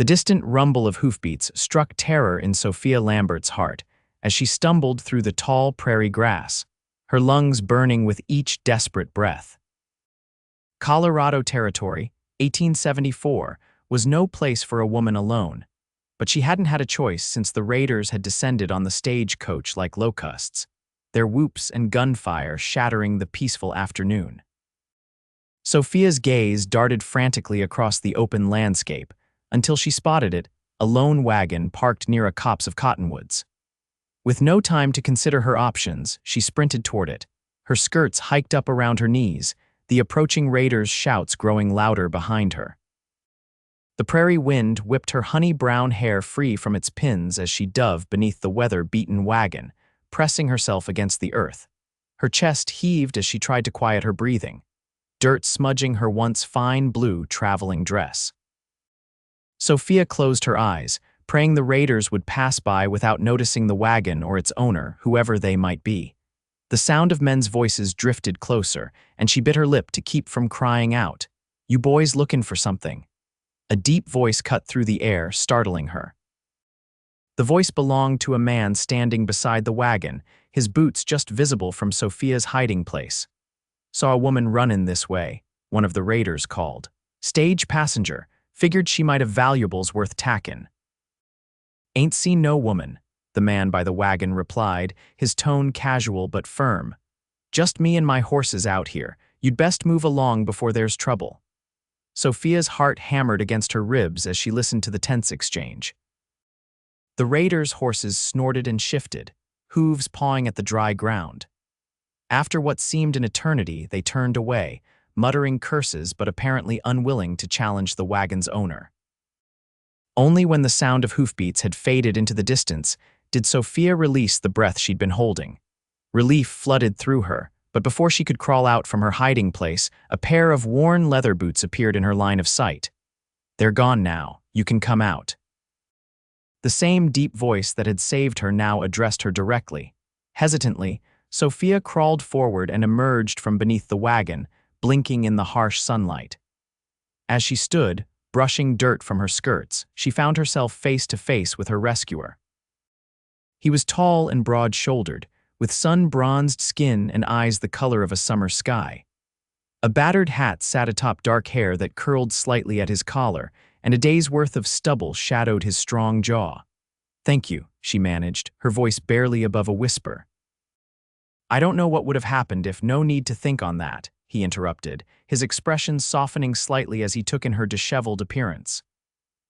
The distant rumble of hoofbeats struck terror in Sophia Lambert's heart as she stumbled through the tall prairie grass, her lungs burning with each desperate breath. Colorado Territory, 1874, was no place for a woman alone, but she hadn't had a choice since the raiders had descended on the stagecoach like locusts, their whoops and gunfire shattering the peaceful afternoon. Sophia's gaze darted frantically across the open landscape until she spotted it, a lone wagon parked near a copse of cottonwoods. With no time to consider her options, she sprinted toward it, her skirts hiked up around her knees, the approaching raiders' shouts growing louder behind her. The prairie wind whipped her honey-brown hair free from its pins as she dove beneath the weather-beaten wagon, pressing herself against the earth. Her chest heaved as she tried to quiet her breathing, dirt smudging her once fine blue traveling dress. Sophia closed her eyes, praying the raiders would pass by without noticing the wagon or its owner, whoever they might be. The sound of men's voices drifted closer, and she bit her lip to keep from crying out, "You boys looking for something?" A deep voice cut through the air, startling her. The voice belonged to a man standing beside the wagon, his boots just visible from Sophia's hiding place. "Saw a woman runnin' this way," one of the raiders called. "Stage passenger, figured she might have valuables worth tackin'." "Ain't seen no woman," the man by the wagon replied, his tone casual but firm. "Just me and my horses out here. You'd best move along before there's trouble." Sophia's heart hammered against her ribs as she listened to the tense exchange. The raiders' horses snorted and shifted, hooves pawing at the dry ground. After what seemed an eternity, they turned away, muttering curses but apparently unwilling to challenge the wagon's owner. Only when the sound of hoofbeats had faded into the distance did Sophia release the breath she'd been holding. Relief flooded through her, but before she could crawl out from her hiding place, a pair of worn leather boots appeared in her line of sight. "They're gone now. You can come out." The same deep voice that had saved her now addressed her directly. Hesitantly, Sophia crawled forward and emerged from beneath the wagon, blinking in the harsh sunlight. As she stood, brushing dirt from her skirts, she found herself face to face with her rescuer. He was tall and broad-shouldered, with sun-bronzed skin and eyes the color of a summer sky. A battered hat sat atop dark hair that curled slightly at his collar, and a day's worth of stubble shadowed his strong jaw. "Thank you," she managed, her voice barely above a whisper. "I don't know what would have happened if no need to think on that," he interrupted, his expression softening slightly as he took in her disheveled appearance.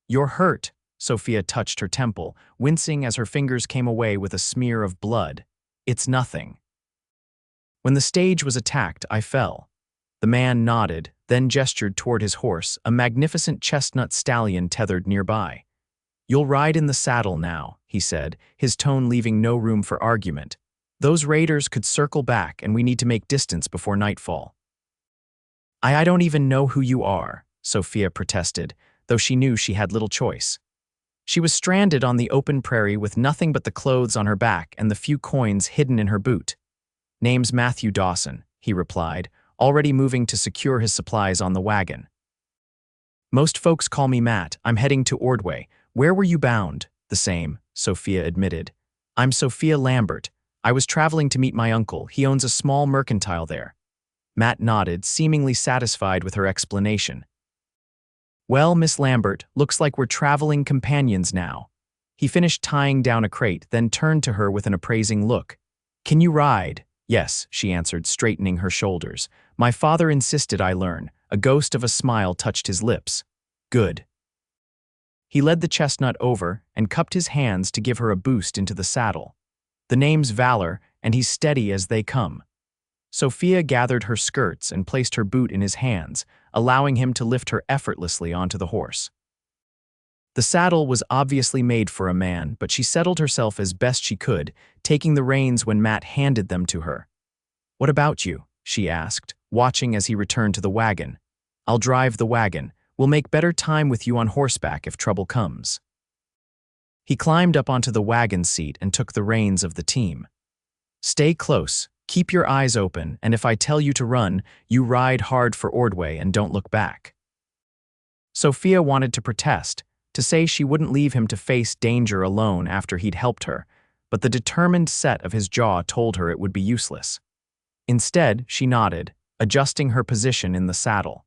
"You're hurt," Sophia touched her temple, wincing as her fingers came away with a smear of blood. "It's nothing. When the stage was attacked, I fell." The man nodded, then gestured toward his horse, a magnificent chestnut stallion tethered nearby. "You'll ride in the saddle now," he said, his tone leaving no room for argument. "Those raiders could circle back, and we need to make distance before nightfall." I don't even know who you are," Sophia protested, though she knew she had little choice. She was stranded on the open prairie with nothing but the clothes on her back and the few coins hidden in her boot. "Name's Matt Dawson," he replied, already moving to secure his supplies on the wagon. "Most folks call me Matt. I'm heading to Ordway. Where were you bound?" "The same," Sophia admitted. "I'm Sophia Lambert. I was traveling to meet my uncle. He owns a small mercantile there." Matt nodded, seemingly satisfied with her explanation. "Well, Miss Lambert, looks like we're traveling companions now." He finished tying down a crate, then turned to her with an appraising look. "Can you ride?" "Yes," she answered, straightening her shoulders. "My father insisted I learn." A ghost of a smile touched his lips. "Good." He led the chestnut over and cupped his hands to give her a boost into the saddle. "The name's Valor, and he's steady as they come." Sophia gathered her skirts and placed her boot in his hands, allowing him to lift her effortlessly onto the horse. The saddle was obviously made for a man, but she settled herself as best she could, taking the reins when Matt handed them to her. "What about you?" she asked, watching as he returned to the wagon. "I'll drive the wagon. We'll make better time with you on horseback if trouble comes." He climbed up onto the wagon seat and took the reins of the team. "Stay close, keep your eyes open, and if I tell you to run, you ride hard for Ordway and don't look back." Sophia wanted to protest, to say she wouldn't leave him to face danger alone after he'd helped her, but the determined set of his jaw told her it would be useless. Instead, she nodded, adjusting her position in the saddle.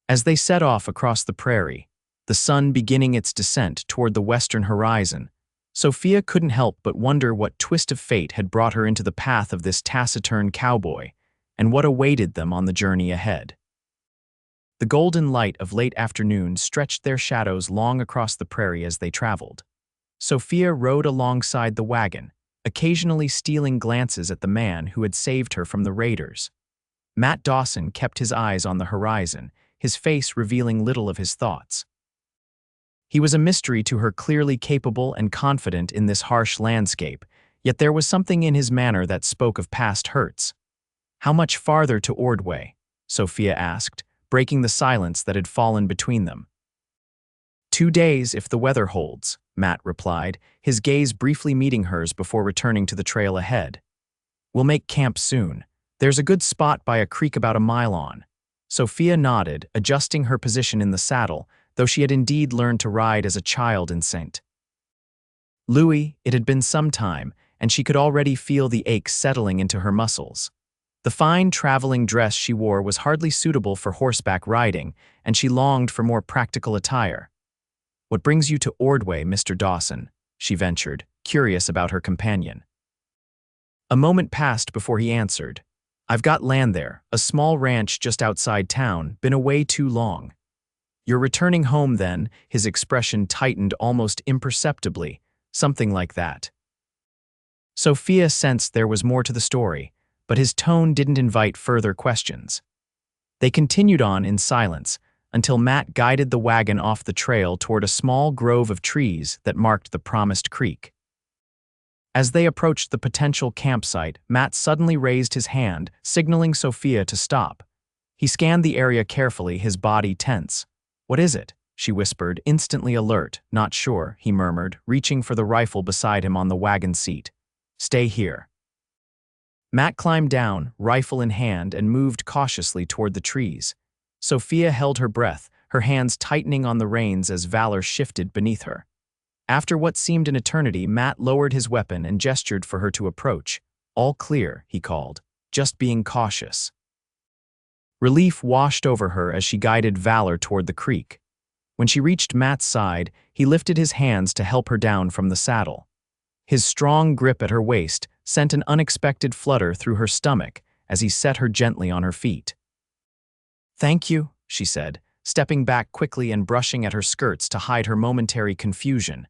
As they set off across the prairie, the sun beginning its descent toward the western horizon, Sophia couldn't help but wonder what twist of fate had brought her into the path of this taciturn cowboy, and what awaited them on the journey ahead. The golden light of late afternoon stretched their shadows long across the prairie as they traveled. Sophia rode alongside the wagon, occasionally stealing glances at the man who had saved her from the raiders. Matt Dawson kept his eyes on the horizon, his face revealing little of his thoughts. He was a mystery to her, clearly capable and confident in this harsh landscape, yet there was something in his manner that spoke of past hurts. "How much farther to Ordway?" Sophia asked, breaking the silence that had fallen between them. 2 days if the weather holds, Matt replied, his gaze briefly meeting hers before returning to the trail ahead. "We'll make camp soon. There's a good spot by a creek about a mile on." Sophia nodded, adjusting her position in the saddle, though she had indeed learned to ride as a child in St. Louis. It had been some time, and she could already feel the aches settling into her muscles. The fine traveling dress she wore was hardly suitable for horseback riding, and she longed for more practical attire. "What brings you to Ordway, Mr. Dawson?" she ventured, curious about her companion. A moment passed before he answered. "I've got land there, a small ranch just outside town, been away too long." "You're returning home then?" His expression tightened almost imperceptibly, something like that. Sophia sensed there was more to the story, but his tone didn't invite further questions. They continued on in silence until Matt guided the wagon off the trail toward a small grove of trees that marked the promised creek. As they approached the potential campsite, Matt suddenly raised his hand, signaling Sophia to stop. He scanned the area carefully, his body tense. "What is it?" she whispered, instantly alert. "Not sure," he murmured, reaching for the rifle beside him on the wagon seat. "Stay here." Matt climbed down, rifle in hand, and moved cautiously toward the trees. Sophia held her breath, her hands tightening on the reins as valor shifted beneath her. After what seemed an eternity, Matt lowered his weapon and gestured for her to approach. "All clear," he called, "just being cautious." Relief washed over her as she guided Valor toward the creek. When she reached Matt's side, he lifted his hands to help her down from the saddle. His strong grip at her waist sent an unexpected flutter through her stomach as he set her gently on her feet. "Thank you," she said, stepping back quickly and brushing at her skirts to hide her momentary confusion.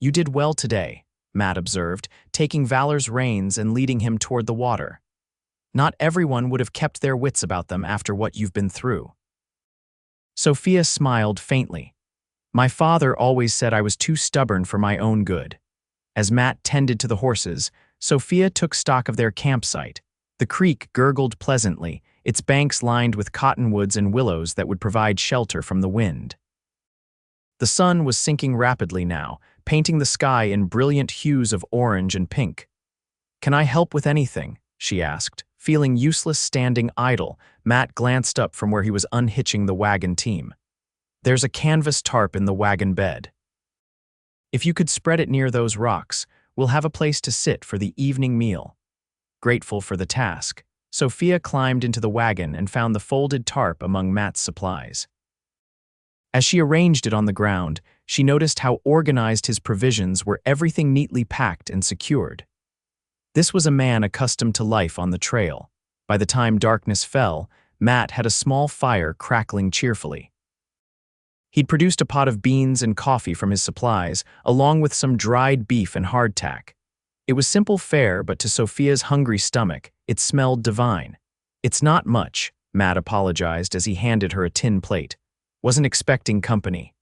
"You did well today," Matt observed, taking Valor's reins and leading him toward the water. "Not everyone would have kept their wits about them after what you've been through." Sophia smiled faintly. "My father always said I was too stubborn for my own good." As Matt tended to the horses, Sophia took stock of their campsite. The creek gurgled pleasantly, its banks lined with cottonwoods and willows that would provide shelter from the wind. The sun was sinking rapidly now, painting the sky in brilliant hues of orange and pink. "Can I help with anything?" she asked. Feeling useless standing idle, Matt glanced up from where he was unhitching the wagon team. "There's a canvas tarp in the wagon bed. If you could spread it near those rocks, we'll have a place to sit for the evening meal." Grateful for the task, Sophia climbed into the wagon and found the folded tarp among Matt's supplies. As she arranged it on the ground, she noticed how organized his provisions were, everything neatly packed and secured. This was a man accustomed to life on the trail. By the time darkness fell, Matt had a small fire crackling cheerfully. He'd produced a pot of beans and coffee from his supplies, along with some dried beef and hardtack. It was simple fare, but to Sophia's hungry stomach, it smelled divine. "It's not much," Matt apologized as he handed her a tin plate. "Wasn't expecting company."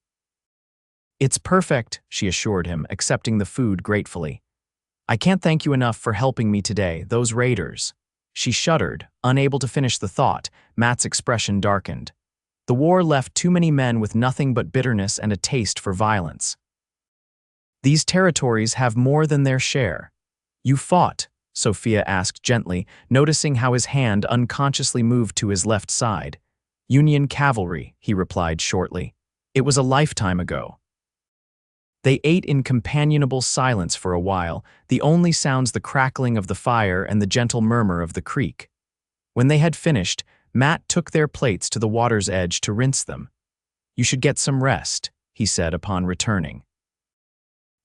"It's perfect," she assured him, accepting the food gratefully. "I can't thank you enough for helping me today, those raiders." She shuddered, unable to finish the thought. Matt's expression darkened. The war left too many men with nothing but bitterness and a taste for violence. "These territories have more than their share." "You fought?" Sophia asked gently, noticing how his hand unconsciously moved to his left side. "Union cavalry," he replied shortly. It was a lifetime ago. They ate in companionable silence for a while, the only sounds the crackling of the fire and the gentle murmur of the creek. When they had finished, Matt took their plates to the water's edge to rinse them. "You should get some rest," he said upon returning.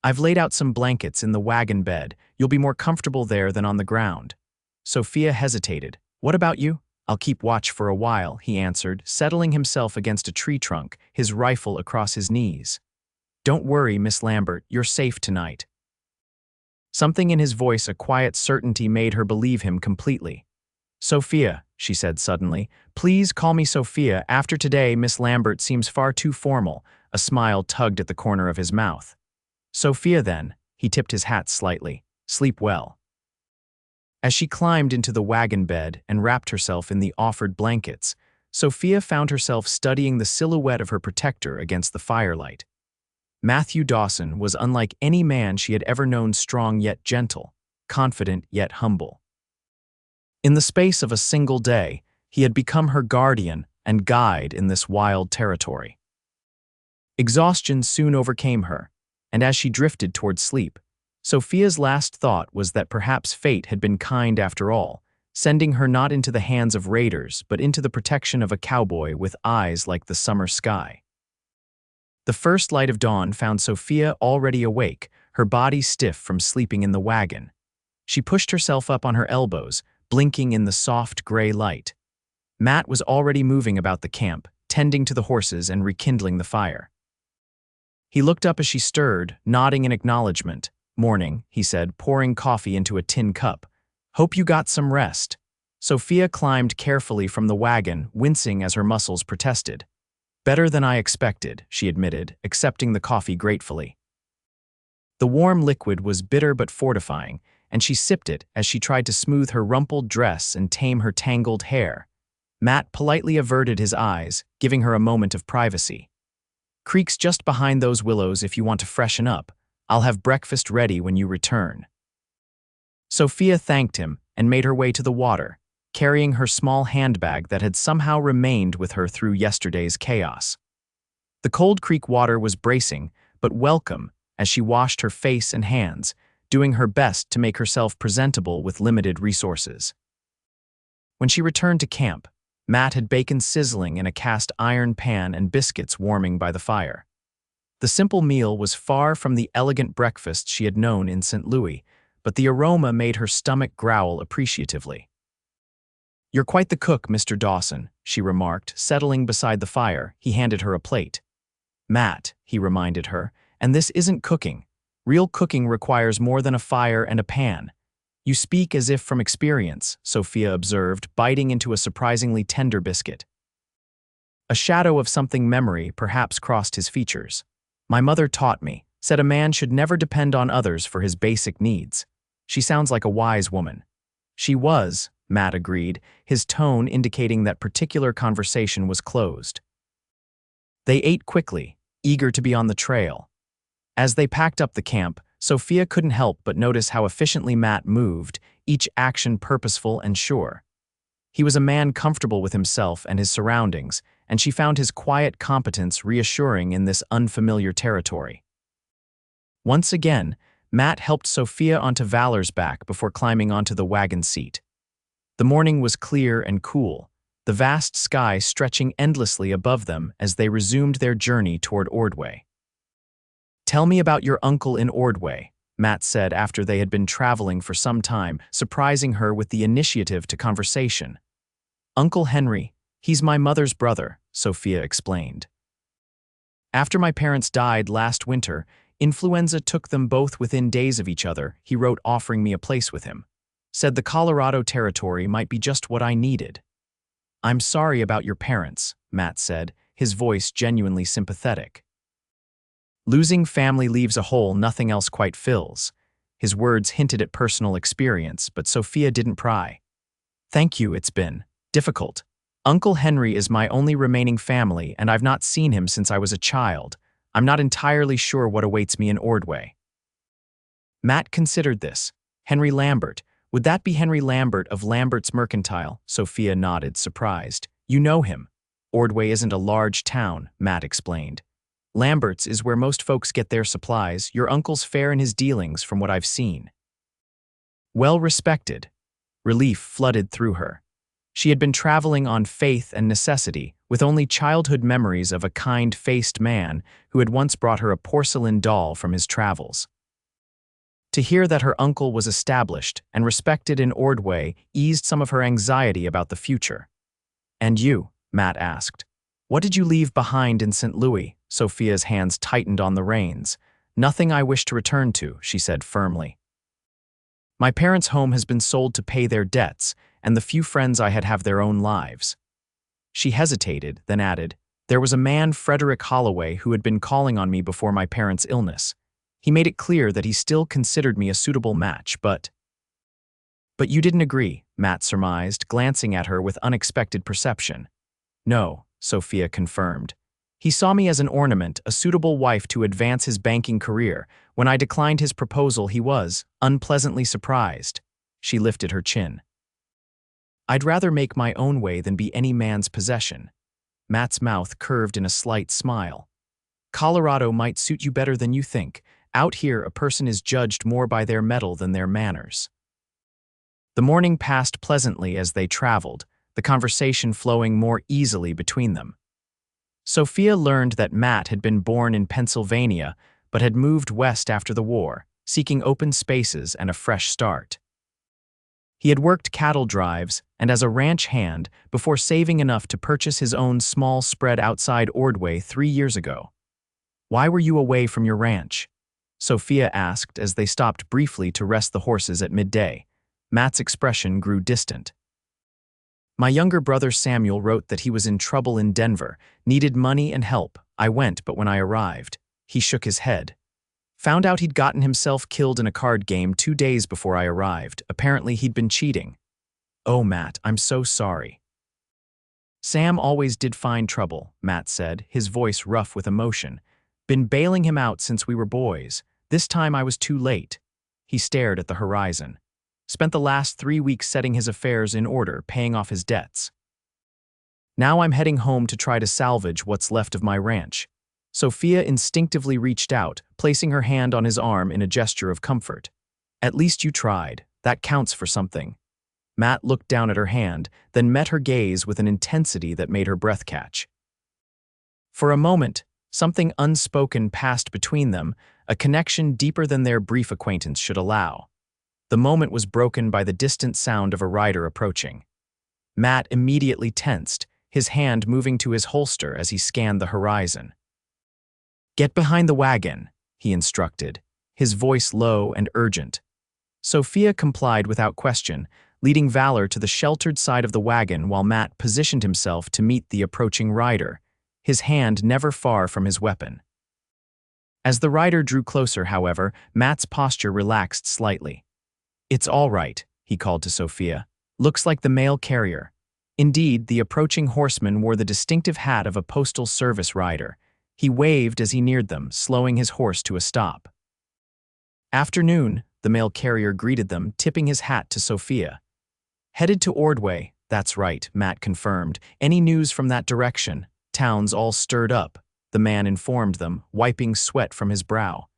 "I've laid out some blankets in the wagon bed. You'll be more comfortable there than on the ground." Sophia hesitated. "What about you?" "I'll keep watch for a while," he answered, settling himself against a tree trunk, his rifle across his knees. "Don't worry, Miss Lambert, you're safe tonight." Something in his voice, a quiet certainty, made her believe him completely. "Sophia," she said suddenly, "please call me Sophia. After today, Miss Lambert seems far too formal." A smile tugged at the corner of his mouth. "Sophia, then." He tipped his hat slightly. "Sleep well." As she climbed into the wagon bed and wrapped herself in the offered blankets, Sophia found herself studying the silhouette of her protector against the firelight. Matthew Dawson was unlike any man she had ever known, strong yet gentle, confident yet humble. In the space of a single day, he had become her guardian and guide in this wild territory. Exhaustion soon overcame her, and as she drifted toward sleep, Sophia's last thought was that perhaps fate had been kind after all, sending her not into the hands of raiders but into the protection of a cowboy with eyes like the summer sky. The first light of dawn found Sophia already awake, her body stiff from sleeping in the wagon. She pushed herself up on her elbows, blinking in the soft gray light. Matt was already moving about the camp, tending to the horses and rekindling the fire. He looked up as she stirred, nodding in acknowledgement. "Morning," he said, pouring coffee into a tin cup. "Hope you got some rest." Sophia climbed carefully from the wagon, wincing as her muscles protested. "Better than I expected," she admitted, accepting the coffee gratefully. The warm liquid was bitter but fortifying, and she sipped it as she tried to smooth her rumpled dress and tame her tangled hair. Matt politely averted his eyes, giving her a moment of privacy. "Creek's just behind those willows if you want to freshen up. I'll have breakfast ready when you return." Sophia thanked him and made her way to the water, carrying her small handbag that had somehow remained with her through yesterday's chaos. The cold creek water was bracing, but welcome, as she washed her face and hands, doing her best to make herself presentable with limited resources. When she returned to camp, Matt had bacon sizzling in a cast iron pan and biscuits warming by the fire. The simple meal was far from the elegant breakfast she had known in St. Louis, but the aroma made her stomach growl appreciatively. "You're quite the cook, Mr. Dawson," she remarked, settling beside the fire. He handed her a plate. "Matt," he reminded her, "and this isn't cooking. Real cooking requires more than a fire and a pan." "You speak as if from experience," Sophia observed, biting into a surprisingly tender biscuit. A shadow of something memory perhaps crossed his features. "My mother taught me, said a man should never depend on others for his basic needs." "She sounds like a wise woman." "She was," Matt agreed, his tone indicating that particular conversation was closed. They ate quickly, eager to be on the trail. As they packed up the camp, Sophia couldn't help but notice how efficiently Matt moved, each action purposeful and sure. He was a man comfortable with himself and his surroundings, and she found his quiet competence reassuring in this unfamiliar territory. Once again, Matt helped Sophia onto Valor's back before climbing onto the wagon seat. The morning was clear and cool, the vast sky stretching endlessly above them as they resumed their journey toward Ordway. "Tell me about your uncle in Ordway," Matt said after they had been traveling for some time, surprising her with the initiative to conversation. "Uncle Henry, he's my mother's brother," Sophia explained. "After my parents died last winter, influenza took them both within days of each other," he wrote, offering me a place with him. "Said the Colorado Territory might be just what I needed." "I'm sorry about your parents," Matt said, his voice genuinely sympathetic. "Losing family leaves a hole nothing else quite fills." His words hinted at personal experience, but Sophia didn't pry. "Thank you, it's been difficult. Uncle Henry is my only remaining family, and I've not seen him since I was a child. I'm not entirely sure what awaits me in Ordway." Matt considered this. "Henry Lambert. Would that be Henry Lambert of Lambert's Mercantile?" Sophia nodded, surprised. "You know him." "Ordway isn't a large town," Matt explained. Lambert's is where most folks get their supplies. Your uncle's fair in his dealings from what I've seen. Well respected. Relief flooded through her. She had been traveling on faith and necessity, with only childhood memories of a kind-faced man who had once brought her a porcelain doll from his travels. To hear that her uncle was established and respected in Ordway eased some of her anxiety about the future. "And you?" Matt asked. "What did you leave behind in St. Louis?" Sophia's hands tightened on the reins. "Nothing I wish to return to," she said firmly. "My parents' home has been sold to pay their debts, and the few friends I had have their own lives." She hesitated, then added, "There was a man, Frederick Holloway, who had been calling on me before my parents' illness. He made it clear that he still considered me a suitable match, but—" "But you didn't agree," Matt surmised, glancing at her with unexpected perception. "No," Sophia confirmed. "He saw me as an ornament, a suitable wife to advance his banking career. When I declined his proposal, he was unpleasantly surprised." She lifted her chin. "I'd rather make my own way than be any man's possession." Matt's mouth curved in a slight smile. "Colorado might suit you better than you think. Out here, a person is judged more by their mettle than their manners." The morning passed pleasantly as they traveled, the conversation flowing more easily between them. Sophia learned that Matt had been born in Pennsylvania but had moved west after the war, seeking open spaces and a fresh start. He had worked cattle drives and as a ranch hand before saving enough to purchase his own small spread outside Ordway 3 years ago. "Why were you away from your ranch?" Sophia asked as they stopped briefly to rest the horses at midday. Matt's expression grew distant. "My younger brother Samuel wrote that he was in trouble in Denver, needed money and help. I went, but when I arrived," he shook his head. "Found out he'd gotten himself killed in a card game 2 days before I arrived. Apparently he'd been cheating." "Oh, Matt, I'm so sorry." "Sam always did find trouble," Matt said, his voice rough with emotion. "Been bailing him out since we were boys. This time I was too late." He stared at the horizon. "Spent the last 3 weeks setting his affairs in order, paying off his debts. Now I'm heading home to try to salvage what's left of my ranch." Sophia instinctively reached out, placing her hand on his arm in a gesture of comfort. "At least you tried. That counts for something." Matt looked down at her hand, then met her gaze with an intensity that made her breath catch. For a moment, something unspoken passed between them, a connection deeper than their brief acquaintance should allow. The moment was broken by the distant sound of a rider approaching. Matt immediately tensed, his hand moving to his holster as he scanned the horizon. "Get behind the wagon," he instructed, his voice low and urgent. Sophia complied without question, leading Valor to the sheltered side of the wagon while Matt positioned himself to meet the approaching rider, his hand never far from his weapon. As the rider drew closer, however, Matt's posture relaxed slightly. "It's all right," he called to Sophia. "Looks like the mail carrier." Indeed, the approaching horseman wore the distinctive hat of a postal service rider. He waved as he neared them, slowing his horse to a stop. "Afternoon," the mail carrier greeted them, tipping his hat to Sophia. "Headed to Ordway." "That's right," Matt confirmed. "Any news from that direction?" "Town's all stirred up," the man informed them, wiping sweat from his brow.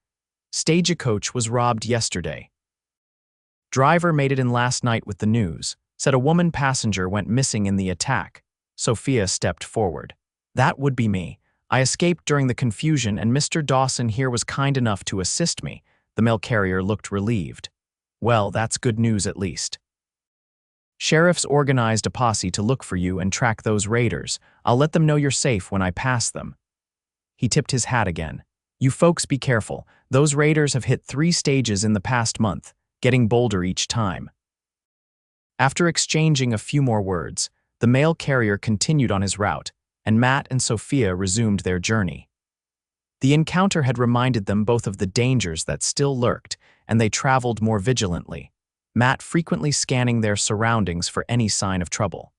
"Stagecoach was robbed yesterday. Driver made it in last night with the news. Said a woman passenger went missing in the attack." Sophia stepped forward. "That would be me. I escaped during the confusion and Mr. Dawson here was kind enough to assist me." The mail carrier looked relieved. "Well, that's good news at least. Sheriff's organized a posse to look for you and track those raiders. I'll let them know you're safe when I pass them." He tipped his hat again. "You folks be careful. Those raiders have hit 3 stages in the past month, getting bolder each time." After exchanging a few more words, the mail carrier continued on his route, and Matt and Sophia resumed their journey. The encounter had reminded them both of the dangers that still lurked, and they traveled more vigilantly, Matt frequently scanning their surroundings for any sign of trouble.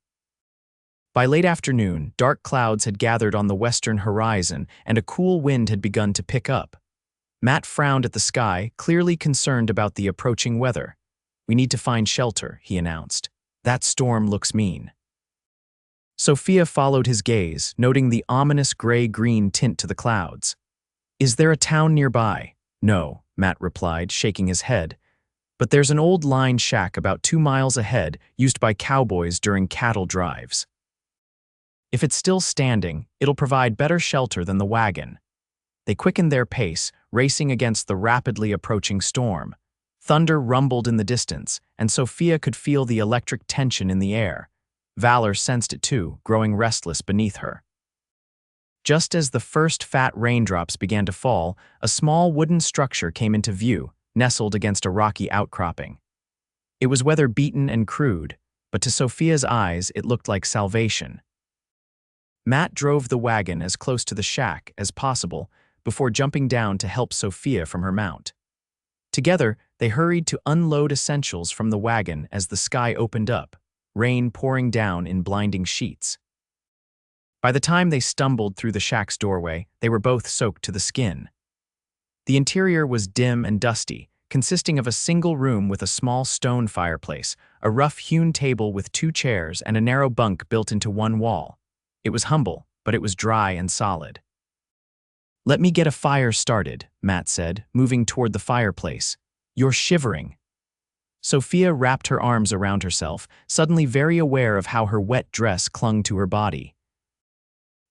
By late afternoon, dark clouds had gathered on the western horizon and a cool wind had begun to pick up. Matt frowned at the sky, clearly concerned about the approaching weather. "We need to find shelter," he announced. "That storm looks mean." Sophia followed his gaze, noting the ominous gray-green tint to the clouds. Is there a town nearby? No, Matt replied, shaking his head. But there's an old line shack about 2 miles ahead used by cowboys during cattle drives. If it's still standing, it'll provide better shelter than the wagon. They quickened their pace, racing against the rapidly approaching storm. Thunder rumbled in the distance, and Sophia could feel the electric tension in the air. Valor sensed it too, growing restless beneath her. Just as the first fat raindrops began to fall, a small wooden structure came into view, nestled against a rocky outcropping. It was weather-beaten and crude, but to Sophia's eyes it looked like salvation. Matt drove the wagon as close to the shack as possible before jumping down to help Sophia from her mount. Together, they hurried to unload essentials from the wagon as the sky opened up, rain pouring down in blinding sheets. By the time they stumbled through the shack's doorway, they were both soaked to the skin. The interior was dim and dusty, consisting of a single room with a small stone fireplace, a rough-hewn table with 2 chairs, and a narrow bunk built into one wall. It was humble, but it was dry and solid. "Let me get a fire started," Matt said, moving toward the fireplace. "You're shivering." Sophia wrapped her arms around herself, suddenly very aware of how her wet dress clung to her body.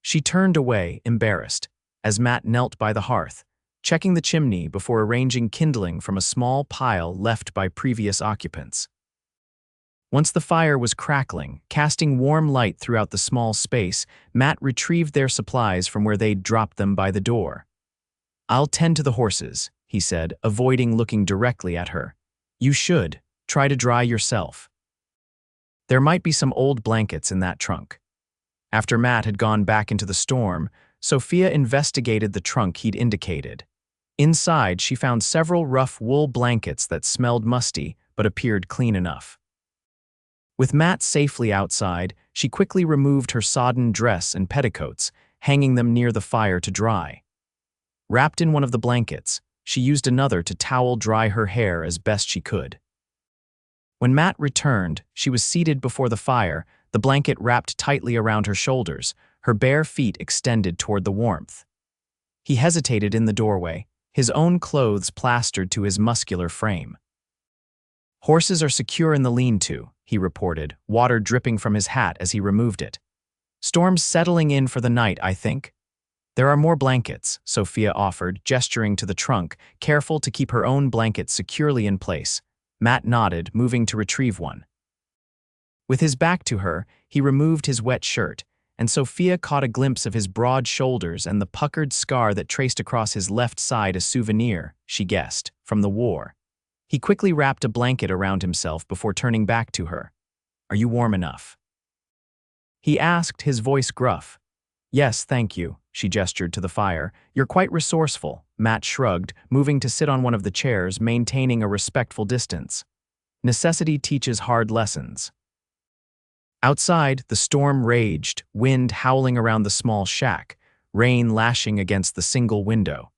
She turned away, embarrassed, as Matt knelt by the hearth, checking the chimney before arranging kindling from a small pile left by previous occupants. Once the fire was crackling, casting warm light throughout the small space, Matt retrieved their supplies from where they'd dropped them by the door. "I'll tend to the horses," he said, avoiding looking directly at her. "You should. Try to dry yourself. There might be some old blankets in that trunk." After Matt had gone back into the storm, Sophia investigated the trunk he'd indicated. Inside, she found several rough wool blankets that smelled musty but appeared clean enough. With Matt safely outside, she quickly removed her sodden dress and petticoats, hanging them near the fire to dry. Wrapped in one of the blankets, she used another to towel dry her hair as best she could. When Matt returned, she was seated before the fire, the blanket wrapped tightly around her shoulders, her bare feet extended toward the warmth. He hesitated in the doorway, his own clothes plastered to his muscular frame. "Horses are secure in the lean-to," he reported, water dripping from his hat as he removed it. "Storm's settling in for the night, I think." "There are more blankets," Sophia offered, gesturing to the trunk, careful to keep her own blanket securely in place. Matt nodded, moving to retrieve one. With his back to her, he removed his wet shirt, and Sophia caught a glimpse of his broad shoulders and the puckered scar that traced across his left side, a souvenir, she guessed, from the war. He quickly wrapped a blanket around himself before turning back to her. "Are you warm enough?" he asked, his voice gruff. "Yes, thank you," she gestured to the fire. "You're quite resourceful," Matt shrugged, moving to sit on one of the chairs, maintaining a respectful distance. "Necessity teaches hard lessons." Outside, the storm raged, wind howling around the small shack, rain lashing against the single window.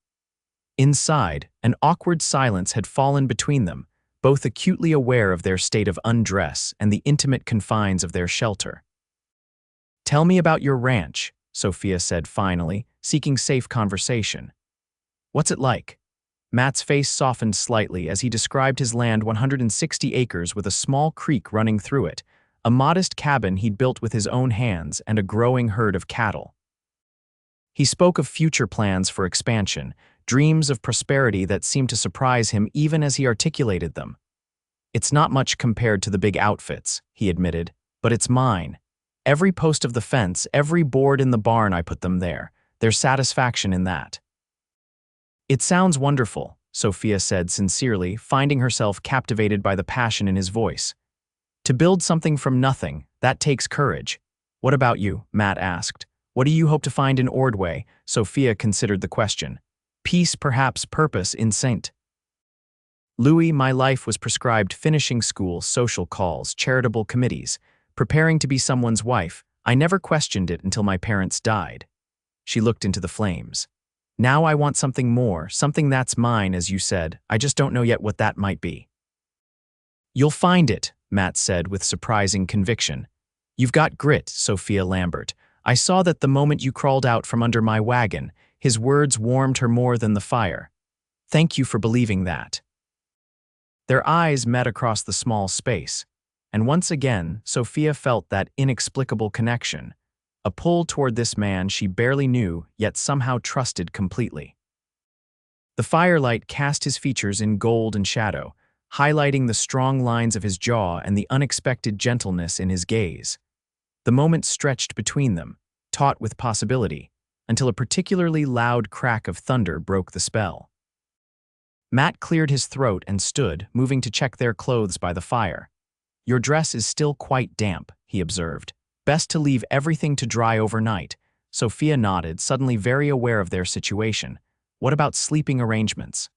Inside, an awkward silence had fallen between them, both acutely aware of their state of undress and the intimate confines of their shelter. "Tell me about your ranch," Sophia said finally, seeking safe conversation. "What's it like?" Matt's face softened slightly as he described his land, 160 acres with a small creek running through it, a modest cabin he'd built with his own hands, and a growing herd of cattle. He spoke of future plans for expansion, dreams of prosperity that seemed to surprise him even as he articulated them. "It's not much compared to the big outfits," he admitted, "but it's mine. Every post of the fence, every board in the barn, I put them there. There's satisfaction in that." "It sounds wonderful," Sophia said sincerely, finding herself captivated by the passion in his voice. "To build something from nothing, that takes courage." "What about you?" Matt asked. "What do you hope to find in Ordway?" Sophia considered the question. "Peace, perhaps purpose, in St. Louis, my life was prescribed finishing school, social calls, charitable committees, preparing to be someone's wife. I never questioned it until my parents died." She looked into the flames. "Now I want something more, something that's mine, as you said. I just don't know yet what that might be." "You'll find it," Matt said with surprising conviction. "You've got grit, Sophia Lambert. I saw that the moment you crawled out from under my wagon." His words warmed her more than the fire. "Thank you for believing that." Their eyes met across the small space, and once again, Sophia felt that inexplicable connection, a pull toward this man she barely knew yet somehow trusted completely. The firelight cast his features in gold and shadow, highlighting the strong lines of his jaw and the unexpected gentleness in his gaze. The moment stretched between them, taut with possibility, until a particularly loud crack of thunder broke the spell. Matt cleared his throat and stood, moving to check their clothes by the fire. "Your dress is still quite damp," he observed. "Best to leave everything to dry overnight." Sophia nodded, suddenly very aware of their situation. "What about sleeping arrangements?"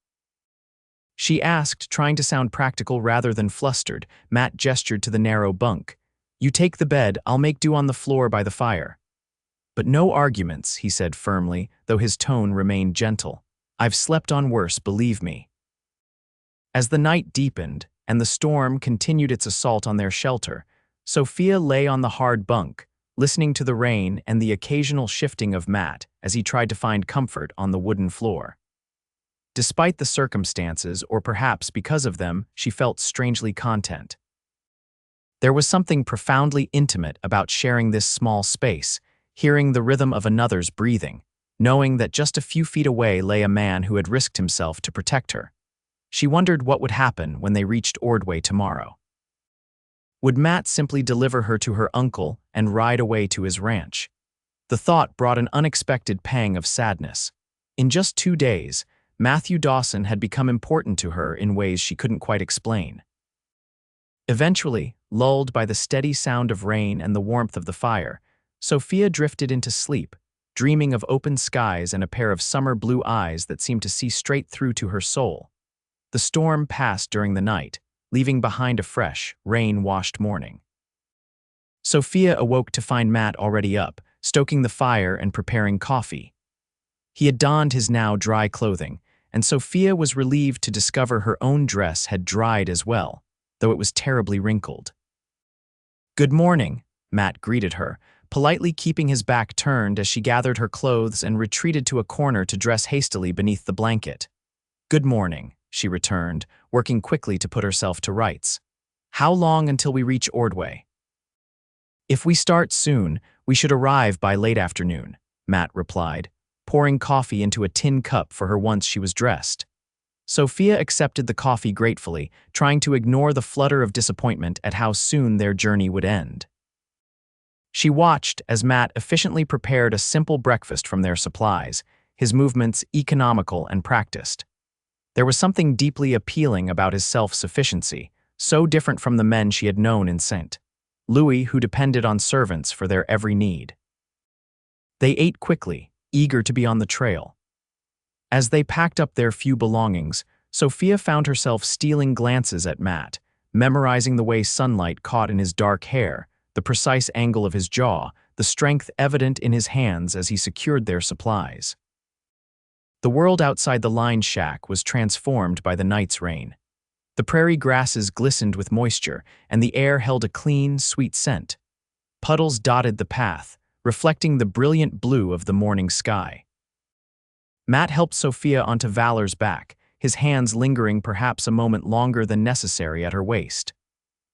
she asked, trying to sound practical rather than flustered. Matt gestured to the narrow bunk. "You take the bed, I'll make do on the floor by the fire." "But no arguments," he said firmly, though his tone remained gentle. "I've slept on worse, believe me." As the night deepened, and the storm continued its assault on their shelter, Sophia lay on the hard bunk, listening to the rain and the occasional shifting of Matt as he tried to find comfort on the wooden floor. Despite the circumstances, or perhaps because of them, she felt strangely content. There was something profoundly intimate about sharing this small space, hearing the rhythm of another's breathing, knowing that just a few feet away lay a man who had risked himself to protect her. She wondered what would happen when they reached Ordway tomorrow. Would Matt simply deliver her to her uncle and ride away to his ranch? The thought brought an unexpected pang of sadness. In just 2 days, Matthew Dawson had become important to her in ways she couldn't quite explain. Eventually, lulled by the steady sound of rain and the warmth of the fire, Sophia drifted into sleep, dreaming of open skies and a pair of summer blue eyes that seemed to see straight through to her soul. The storm passed during the night, leaving behind a fresh, rain-washed morning. Sophia awoke to find Matt already up, stoking the fire and preparing coffee. He had donned his now dry clothing, and Sophia was relieved to discover her own dress had dried as well, though it was terribly wrinkled. "Good morning," Matt greeted her, politely keeping his back turned as she gathered her clothes and retreated to a corner to dress hastily beneath the blanket. "Good morning," she returned, working quickly to put herself to rights. "How long until we reach Ordway?" "If we start soon, we should arrive by late afternoon," Matt replied, pouring coffee into a tin cup for her once she was dressed. Sophia accepted the coffee gratefully, trying to ignore the flutter of disappointment at how soon their journey would end. She watched as Matt efficiently prepared a simple breakfast from their supplies, his movements economical and practiced. There was something deeply appealing about his self-sufficiency, so different from the men she had known in St. Louis who depended on servants for their every need. They ate quickly, eager to be on the trail. As they packed up their few belongings, Sophia found herself stealing glances at Matt, memorizing the way sunlight caught in his dark hair, the precise angle of his jaw, the strength evident in his hands as he secured their supplies. The world outside the lined shack was transformed by the night's rain. The prairie grasses glistened with moisture, and the air held a clean, sweet scent. Puddles dotted the path, reflecting the brilliant blue of the morning sky. Matt helped Sophia onto Valor's back, his hands lingering perhaps a moment longer than necessary at her waist.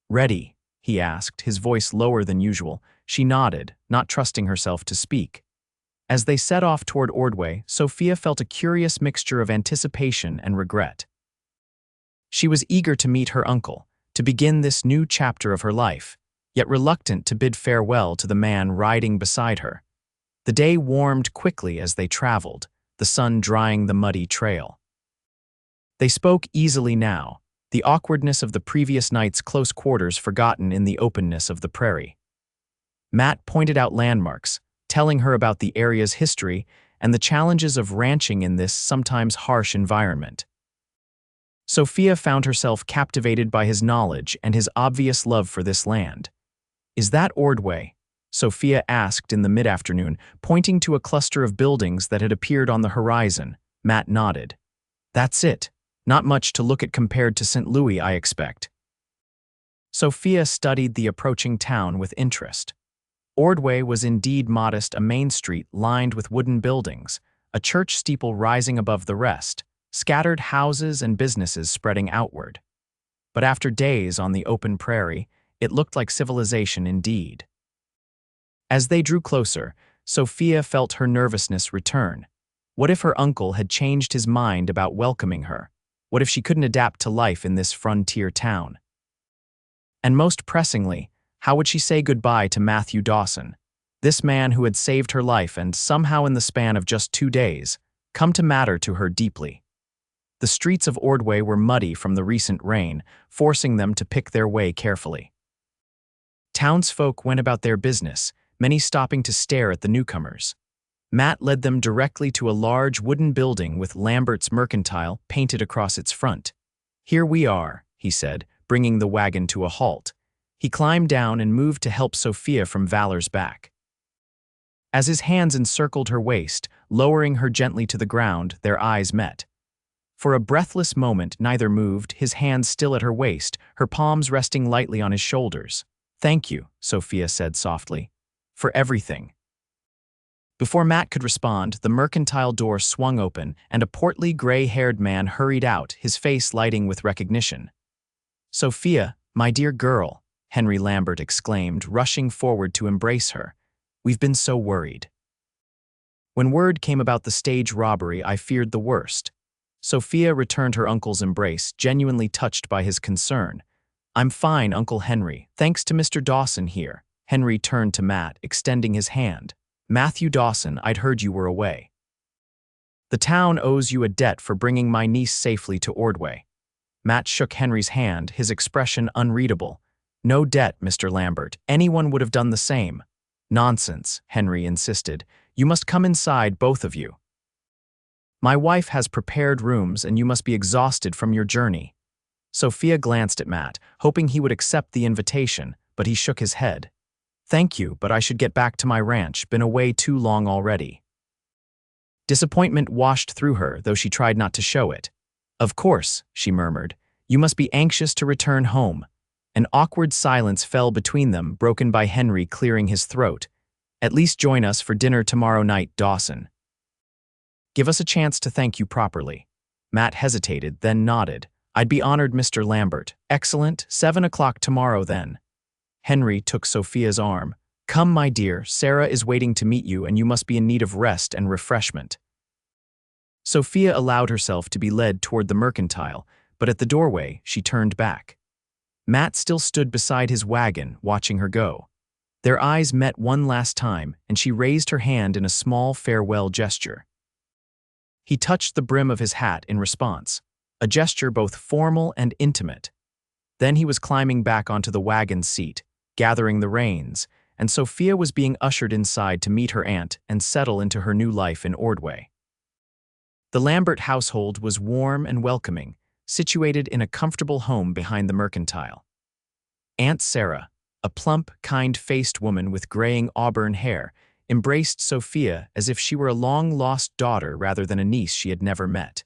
"Ready?" he asked, his voice lower than usual. She nodded, not trusting herself to speak. As they set off toward Ordway, Sophia felt a curious mixture of anticipation and regret. She was eager to meet her uncle, to begin this new chapter of her life, yet reluctant to bid farewell to the man riding beside her. The day warmed quickly as they traveled, the sun drying the muddy trail. They spoke easily now, the awkwardness of the previous night's close quarters forgotten in the openness of the prairie. Matt pointed out landmarks, telling her about the area's history and the challenges of ranching in this sometimes harsh environment. Sophia found herself captivated by his knowledge and his obvious love for this land. "Is that Ordway?" Sophia asked in the mid-afternoon, pointing to a cluster of buildings that had appeared on the horizon. Matt nodded. "That's it. Not much to look at compared to St. Louis, I expect." Sophia studied the approaching town with interest. Ordway was indeed modest, a main street lined with wooden buildings, a church steeple rising above the rest, scattered houses and businesses spreading outward. But after days on the open prairie, it looked like civilization indeed. As they drew closer, Sophia felt her nervousness return. What if her uncle had changed his mind about welcoming her? What if she couldn't adapt to life in this frontier town? And most pressingly, how would she say goodbye to Matthew Dawson, this man who had saved her life and somehow in the span of just 2 days, come to matter to her deeply? The streets of Ordway were muddy from the recent rain, forcing them to pick their way carefully. Townsfolk went about their business, many stopping to stare at the newcomers. Matt led them directly to a large wooden building with Lambert's Mercantile painted across its front. "Here we are," he said, bringing the wagon to a halt. He climbed down and moved to help Sophia from Valor's back. As his hands encircled her waist, lowering her gently to the ground, their eyes met. For a breathless moment, neither moved, his hands still at her waist, her palms resting lightly on his shoulders. "Thank you," Sophia said softly, "for everything." Before Matt could respond, the mercantile door swung open, and a portly, gray-haired man hurried out, his face lighting with recognition. "Sophia, my dear girl," Henry Lambert exclaimed, rushing forward to embrace her. "We've been so worried. When word came about the stage robbery, I feared the worst." Sophia returned her uncle's embrace, genuinely touched by his concern. "I'm fine, Uncle Henry, thanks to Mr. Dawson here." Henry turned to Matt, extending his hand. "Matthew Dawson, I'd heard you were away. The town owes you a debt for bringing my niece safely to Ordway." Matt shook Henry's hand, his expression unreadable. "No debt, Mr. Lambert. Anyone would have done the same." "Nonsense," Henry insisted. "You must come inside, both of you. My wife has prepared rooms and you must be exhausted from your journey." Sophia glanced at Matt, hoping he would accept the invitation, but he shook his head. "Thank you, but I should get back to my ranch, been away too long already." Disappointment washed through her, though she tried not to show it. "Of course," she murmured, "you must be anxious to return home." An awkward silence fell between them, broken by Henry clearing his throat. "At least join us for dinner tomorrow night, Dawson. Give us a chance to thank you properly." Matt hesitated, then nodded. "I'd be honored, Mr. Lambert." "Excellent. 7 o'clock tomorrow, then." Henry took Sophia's arm. "Come, my dear, Sarah is waiting to meet you and you must be in need of rest and refreshment." Sophia allowed herself to be led toward the mercantile, but at the doorway she turned back. Matt still stood beside his wagon, watching her go. Their eyes met one last time, and she raised her hand in a small farewell gesture. He touched the brim of his hat in response, a gesture both formal and intimate. Then he was climbing back onto the wagon seat, gathering the reins, and Sophia was being ushered inside to meet her aunt and settle into her new life in Ordway. The Lambert household was warm and welcoming, situated in a comfortable home behind the mercantile. Aunt Sarah, a plump, kind-faced woman with graying auburn hair, embraced Sophia as if she were a long-lost daughter rather than a niece she had never met.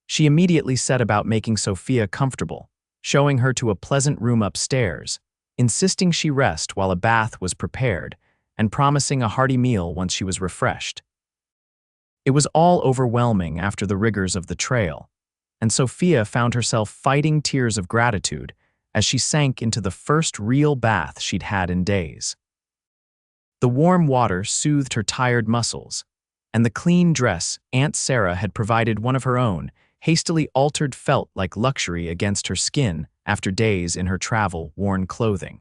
She immediately set about making Sophia comfortable, showing her to a pleasant room upstairs, insisting she rest while a bath was prepared, and promising a hearty meal once she was refreshed. It was all overwhelming after the rigors of the trail, and Sophia found herself fighting tears of gratitude as she sank into the first real bath she'd had in days. The warm water soothed her tired muscles, and the clean dress Aunt Sarah had provided, one of her own, hastily altered, felt like luxury against her skin after days in her travel-worn clothing.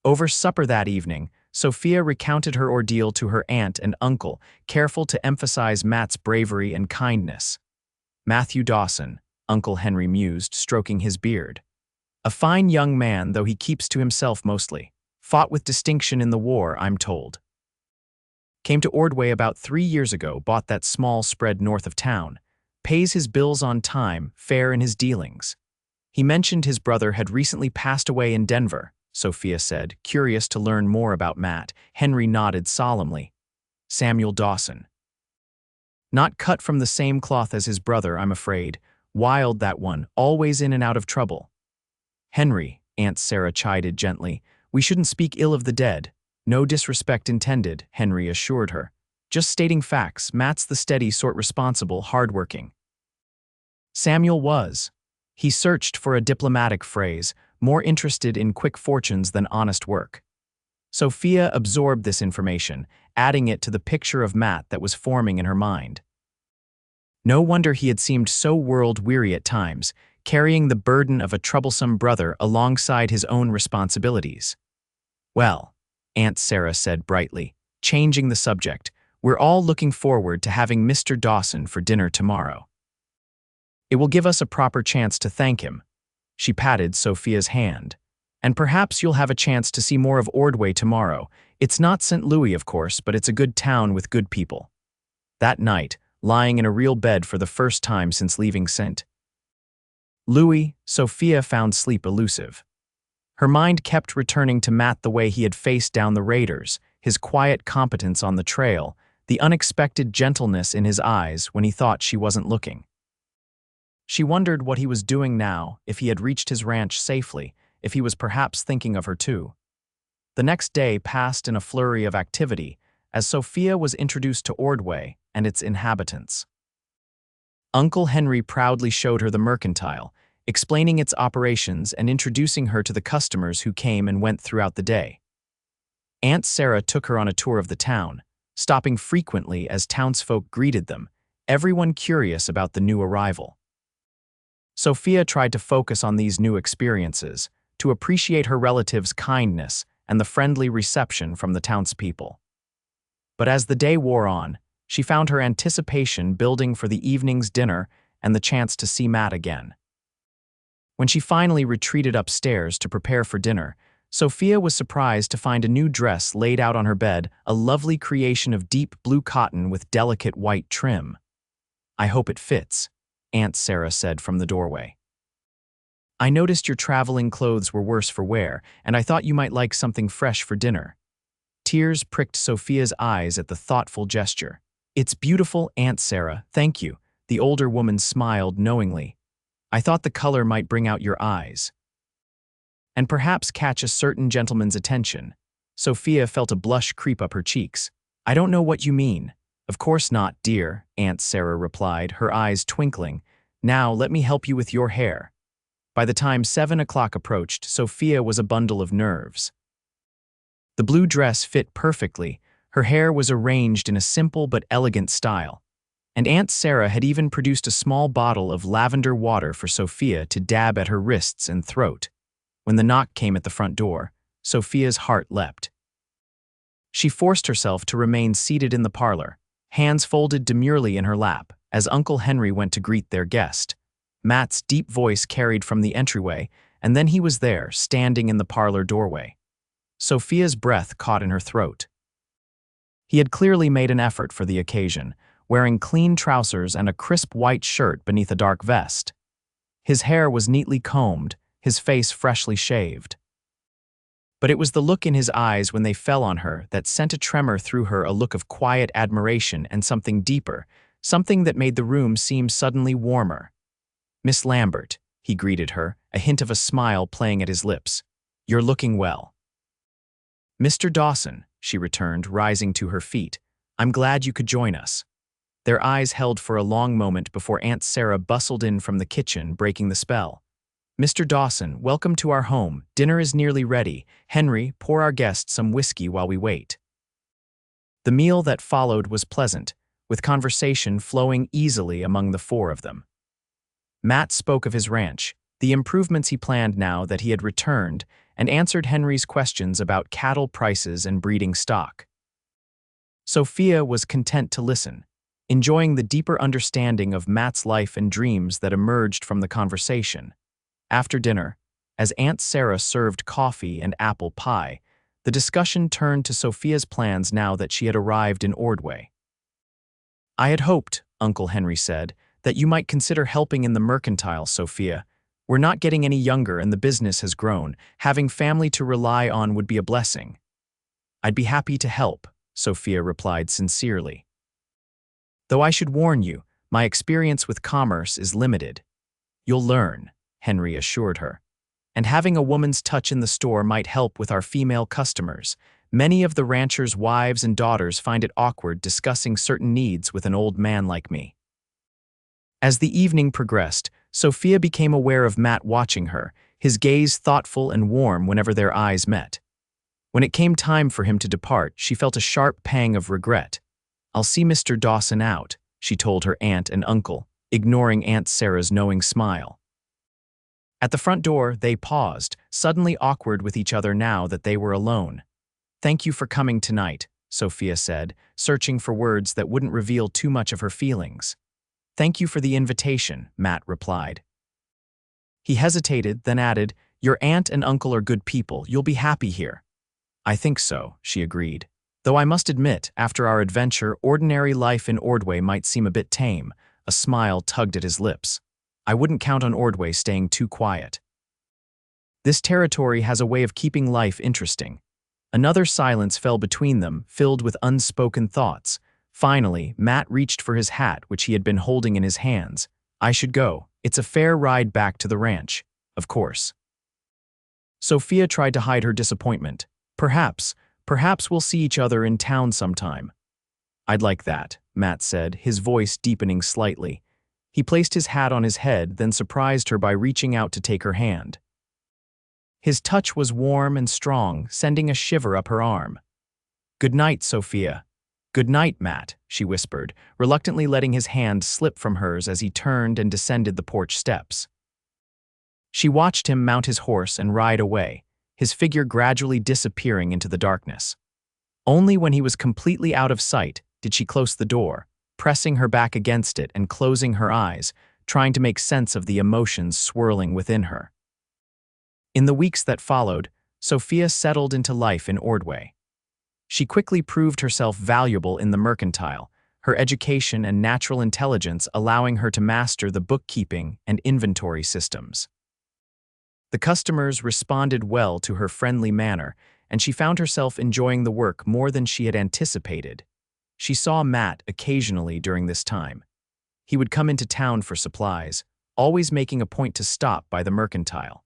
Over supper that evening, Sophia recounted her ordeal to her aunt and uncle, careful to emphasize Matt's bravery and kindness. "Matthew Dawson," Uncle Henry mused, stroking his beard. "A fine young man, though he keeps to himself mostly. Fought with distinction in the war, I'm told. Came to Ordway about 3 years ago, bought that small spread north of town. Pays his bills on time, fair in his dealings." He mentioned his brother had recently passed away in Denver, Sophia said, curious to learn more about Matt. Henry nodded solemnly. "Samuel Dawson. Not cut from the same cloth as his brother, I'm afraid. Wild, that one, always in and out of trouble." "Henry," Aunt Sarah chided gently, "we shouldn't speak ill of the dead." "No disrespect intended," Henry assured her. Just stating facts. Matt's the steady sort, responsible, hardworking. Samuel was. He searched for a diplomatic phrase, more interested in quick fortunes than honest work. Sophia absorbed this information, adding it to the picture of Matt that was forming in her mind. No wonder he had seemed so world-weary at times, carrying the burden of a troublesome brother alongside his own responsibilities. "Well," Aunt Sarah said brightly, changing the subject, "we're all looking forward to having Mr. Dawson for dinner tomorrow. It will give us a proper chance to thank him." She patted Sophia's hand. "And perhaps you'll have a chance to see more of Ordway tomorrow. It's not St. Louis, of course, but it's a good town with good people." That night, lying in a real bed for the first time since leaving St. Louis, Sophia found sleep elusive. Her mind kept returning to Matt, the way he had faced down the raiders, his quiet competence on the trail, the unexpected gentleness in his eyes when he thought she wasn't looking. She wondered what he was doing now, if he had reached his ranch safely, if he was perhaps thinking of her too. The next day passed in a flurry of activity, as Sophia was introduced to Ordway and its inhabitants. Uncle Henry proudly showed her the mercantile, explaining its operations and introducing her to the customers who came and went throughout the day. Aunt Sarah took her on a tour of the town, stopping frequently as townsfolk greeted them, everyone curious about the new arrival. Sophia tried to focus on these new experiences, to appreciate her relatives' kindness and the friendly reception from the townspeople. But as the day wore on, she found her anticipation building for the evening's dinner and the chance to see Matt again. When she finally retreated upstairs to prepare for dinner, Sophia was surprised to find a new dress laid out on her bed, a lovely creation of deep blue cotton with delicate white trim. "I hope it fits," Aunt Sarah said from the doorway. "I noticed your traveling clothes were worse for wear, and I thought you might like something fresh for dinner." Tears pricked Sophia's eyes at the thoughtful gesture. "It's beautiful, Aunt Sarah, thank you," the older woman smiled knowingly. "I thought the color might bring out your eyes and perhaps catch a certain gentleman's attention." Sophia felt a blush creep up her cheeks. "I don't know what you mean." "Of course not, dear," Aunt Sarah replied, her eyes twinkling. "Now let me help you with your hair." By the time 7 o'clock approached, Sophia was a bundle of nerves. The blue dress fit perfectly, her hair was arranged in a simple but elegant style, and Aunt Sarah had even produced a small bottle of lavender water for Sophia to dab at her wrists and throat. When the knock came at the front door, Sophia's heart leapt. She forced herself to remain seated in the parlor, hands folded demurely in her lap, as Uncle Henry went to greet their guest. Matt's deep voice carried from the entryway, and then he was there, standing in the parlor doorway. Sophia's breath caught in her throat. He had clearly made an effort for the occasion, wearing clean trousers and a crisp white shirt beneath a dark vest. His hair was neatly combed, his face freshly shaved. But it was the look in his eyes when they fell on her that sent a tremor through her, a look of quiet admiration and something deeper, something that made the room seem suddenly warmer. "Miss Lambert," he greeted her, a hint of a smile playing at his lips. "You're looking well." "Mr. Dawson," she returned, rising to her feet. "I'm glad you could join us." Their eyes held for a long moment before Aunt Sarah bustled in from the kitchen, breaking the spell. "Mr. Dawson, welcome to our home. Dinner is nearly ready. Henry, pour our guest some whiskey while we wait." The meal that followed was pleasant, with conversation flowing easily among the four of them. Matt spoke of his ranch, the improvements he planned now that he had returned, and answered Henry's questions about cattle prices and breeding stock. Sophia was content to listen, enjoying the deeper understanding of Matt's life and dreams that emerged from the conversation. After dinner, as Aunt Sarah served coffee and apple pie, the discussion turned to Sophia's plans now that she had arrived in Ordway. "I had hoped," Uncle Henry said, "that you might consider helping in the mercantile, Sophia. We're not getting any younger and the business has grown. Having family to rely on would be a blessing." "I'd be happy to help," Sophia replied sincerely. "Though I should warn you, my experience with commerce is limited." "You'll learn," Henry assured her. "And having a woman's touch in the store might help with our female customers. Many of the ranchers' wives and daughters find it awkward discussing certain needs with an old man like me. As the evening progressed, Sophia became aware of Matt watching her, his gaze thoughtful and warm whenever their eyes met. When it came time for him to depart, she felt a sharp pang of regret. "I'll see Mr. Dawson out," she told her aunt and uncle, ignoring Aunt Sarah's knowing smile. At the front door, they paused, suddenly awkward with each other now that they were alone. "Thank you for coming tonight," Sophia said, searching for words that wouldn't reveal too much of her feelings. "Thank you for the invitation," Matt replied. He hesitated, then added, "Your aunt and uncle are good people. You'll be happy here." "I think so," she agreed. "Though I must admit, after our adventure, ordinary life in Ordway might seem a bit tame." A smile tugged at his lips. "I wouldn't count on Ordway staying too quiet. This territory has a way of keeping life interesting." Another silence fell between them, filled with unspoken thoughts. Finally, Matt reached for his hat, which he had been holding in his hands. "I should go. It's a fair ride back to the ranch." "Of course." Sophia tried to hide her disappointment. Perhaps we'll see each other in town sometime." "I'd like that," Matt said, his voice deepening slightly. He placed his hat on his head, then surprised her by reaching out to take her hand. His touch was warm and strong, sending a shiver up her arm. "Good night, Sophia." "Good night, Matt," she whispered, reluctantly letting his hand slip from hers as he turned and descended the porch steps. She watched him mount his horse and ride away, his figure gradually disappearing into the darkness. Only when he was completely out of sight did she close the door, pressing her back against it and closing her eyes, trying to make sense of the emotions swirling within her. In the weeks that followed, Sophia settled into life in Ordway. She quickly proved herself valuable in the mercantile, her education and natural intelligence allowing her to master the bookkeeping and inventory systems. The customers responded well to her friendly manner, and she found herself enjoying the work more than she had anticipated. She saw Matt occasionally during this time. He would come into town for supplies, always making a point to stop by the mercantile.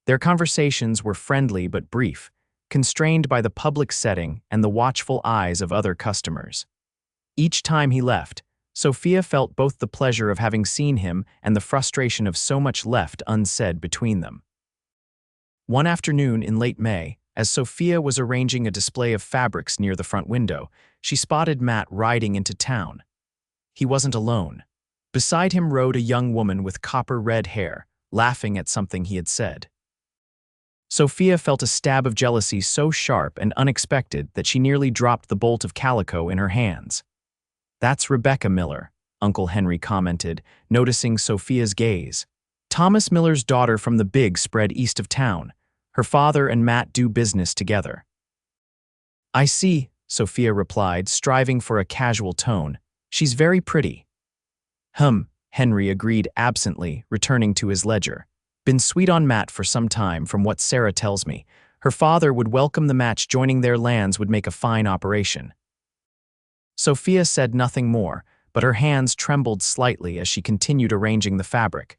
Their conversations were friendly but brief, constrained by the public setting and the watchful eyes of other customers. Each time he left, Sophia felt both the pleasure of having seen him and the frustration of so much left unsaid between them. One afternoon in late May, as Sophia was arranging a display of fabrics near the front window, she spotted Matt riding into town. He wasn't alone. Beside him rode a young woman with copper-red hair, laughing at something he had said. Sophia felt a stab of jealousy so sharp and unexpected that she nearly dropped the bolt of calico in her hands. "That's Rebecca Miller," Uncle Henry commented, noticing Sophia's gaze. "Thomas Miller's daughter from the big spread east of town. Her father and Matt do business together." "I see," Sophia replied, striving for a casual tone. "She's very pretty." Henry agreed absently, returning to his ledger. "Been sweet on Matt for some time, from what Sarah tells me. Her father would welcome the match. Joining their lands would make a fine operation." Sophia said nothing more, but her hands trembled slightly as she continued arranging the fabric.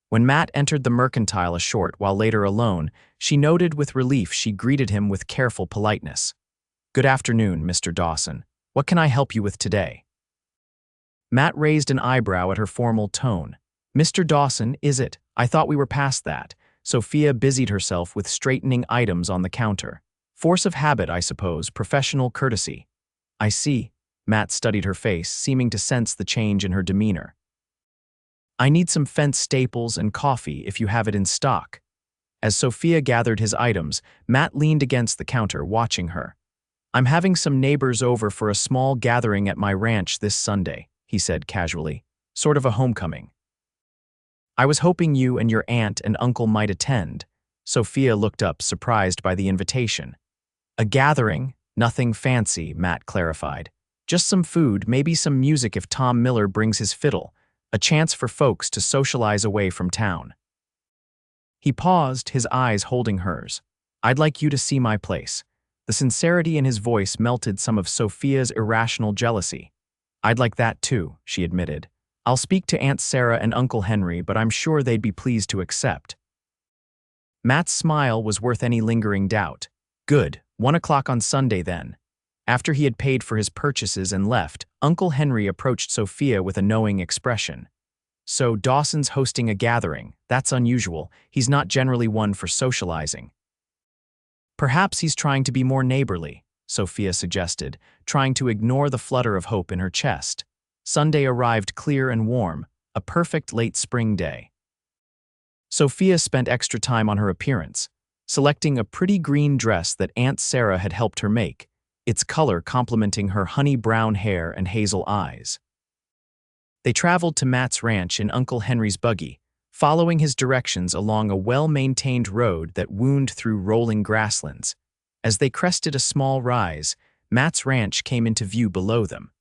When Matt entered the mercantile a short while later alone, she noted with relief she greeted him with careful politeness. "Good afternoon, Mr. Dawson. What can I help you with today?" Matt raised an eyebrow at her formal tone. "Mr. Dawson, is it? I thought we were past that." Sophia busied herself with straightening items on the counter. "Force of habit, I suppose, professional courtesy." "I see." Matt studied her face, seeming to sense the change in her demeanor. "I need some fence staples and coffee if you have it in stock." As Sophia gathered his items, Matt leaned against the counter, watching her. "I'm having some neighbors over for a small gathering at my ranch this Sunday," he said casually. "Sort of a homecoming. I was hoping you and your aunt and uncle might attend." Sophia looked up, surprised by the invitation. "A gathering? Nothing fancy," Matt clarified. "Just some food, maybe some music if Tom Miller brings his fiddle. A chance for folks to socialize away from town." He paused, his eyes holding hers. "I'd like you to see my place." The sincerity in his voice melted some of Sophia's irrational jealousy. "I'd like that too," she admitted. "I'll speak to Aunt Sarah and Uncle Henry, but I'm sure they'd be pleased to accept." Matt's smile was worth any lingering doubt. "Good, 1 o'clock on Sunday then. After he had paid for his purchases and left, Uncle Henry approached Sophia with a knowing expression. So Dawson's hosting a gathering. That's unusual. He's not generally one for socializing. Perhaps he's trying to be more neighborly, Sophia suggested, trying to ignore the flutter of hope in her chest. Sunday arrived clear and warm, a perfect late spring day. Sophia spent extra time on her appearance, selecting a pretty green dress that Aunt Sarah had helped her make, its color complementing her honey-brown hair and hazel eyes. They traveled to Matt's ranch in Uncle Henry's buggy, following his directions along a well-maintained road that wound through rolling grasslands. As they crested a small rise, Matt's ranch came into view below them.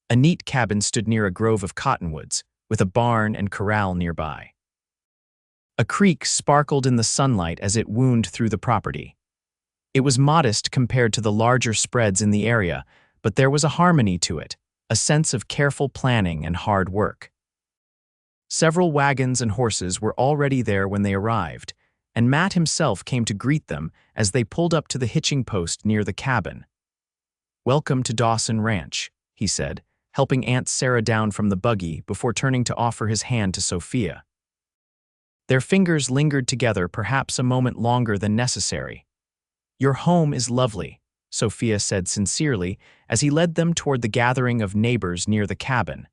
A neat cabin stood near a grove of cottonwoods, with a barn and corral nearby. A creek sparkled in the sunlight as it wound through the property. It was modest compared to the larger spreads in the area, but there was a harmony to it, a sense of careful planning and hard work. Several wagons and horses were already there when they arrived, and Matt himself came to greet them as they pulled up to the hitching post near the cabin. "Welcome to Dawson Ranch," he said, helping Aunt Sarah down from the buggy before turning to offer his hand to Sophia. Their fingers lingered together perhaps a moment longer than necessary. "Your home is lovely," Sophia said sincerely as he led them toward the gathering of neighbors near the cabin.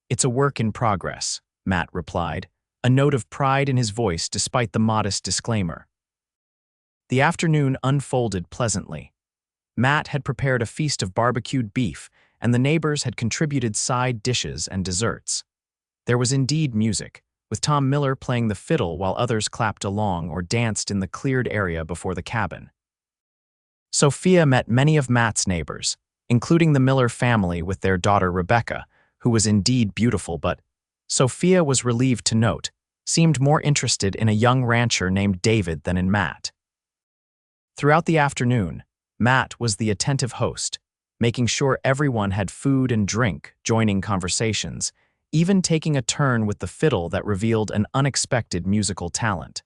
"It's a work in progress," Matt replied, a note of pride in his voice despite the modest disclaimer. The afternoon unfolded pleasantly. Matt had prepared a feast of barbecued beef, and the neighbors had contributed side dishes and desserts. There was indeed music, with Tom Miller playing the fiddle while others clapped along or danced in the cleared area before the cabin. Sophia met many of Matt's neighbors, including the Miller family with their daughter Rebecca, who was indeed beautiful but, Sophia was relieved to note, seemed more interested in a young rancher named David than in Matt. Throughout the afternoon, Matt was the attentive host, making sure everyone had food and drink, joining conversations, even taking a turn with the fiddle that revealed an unexpected musical talent.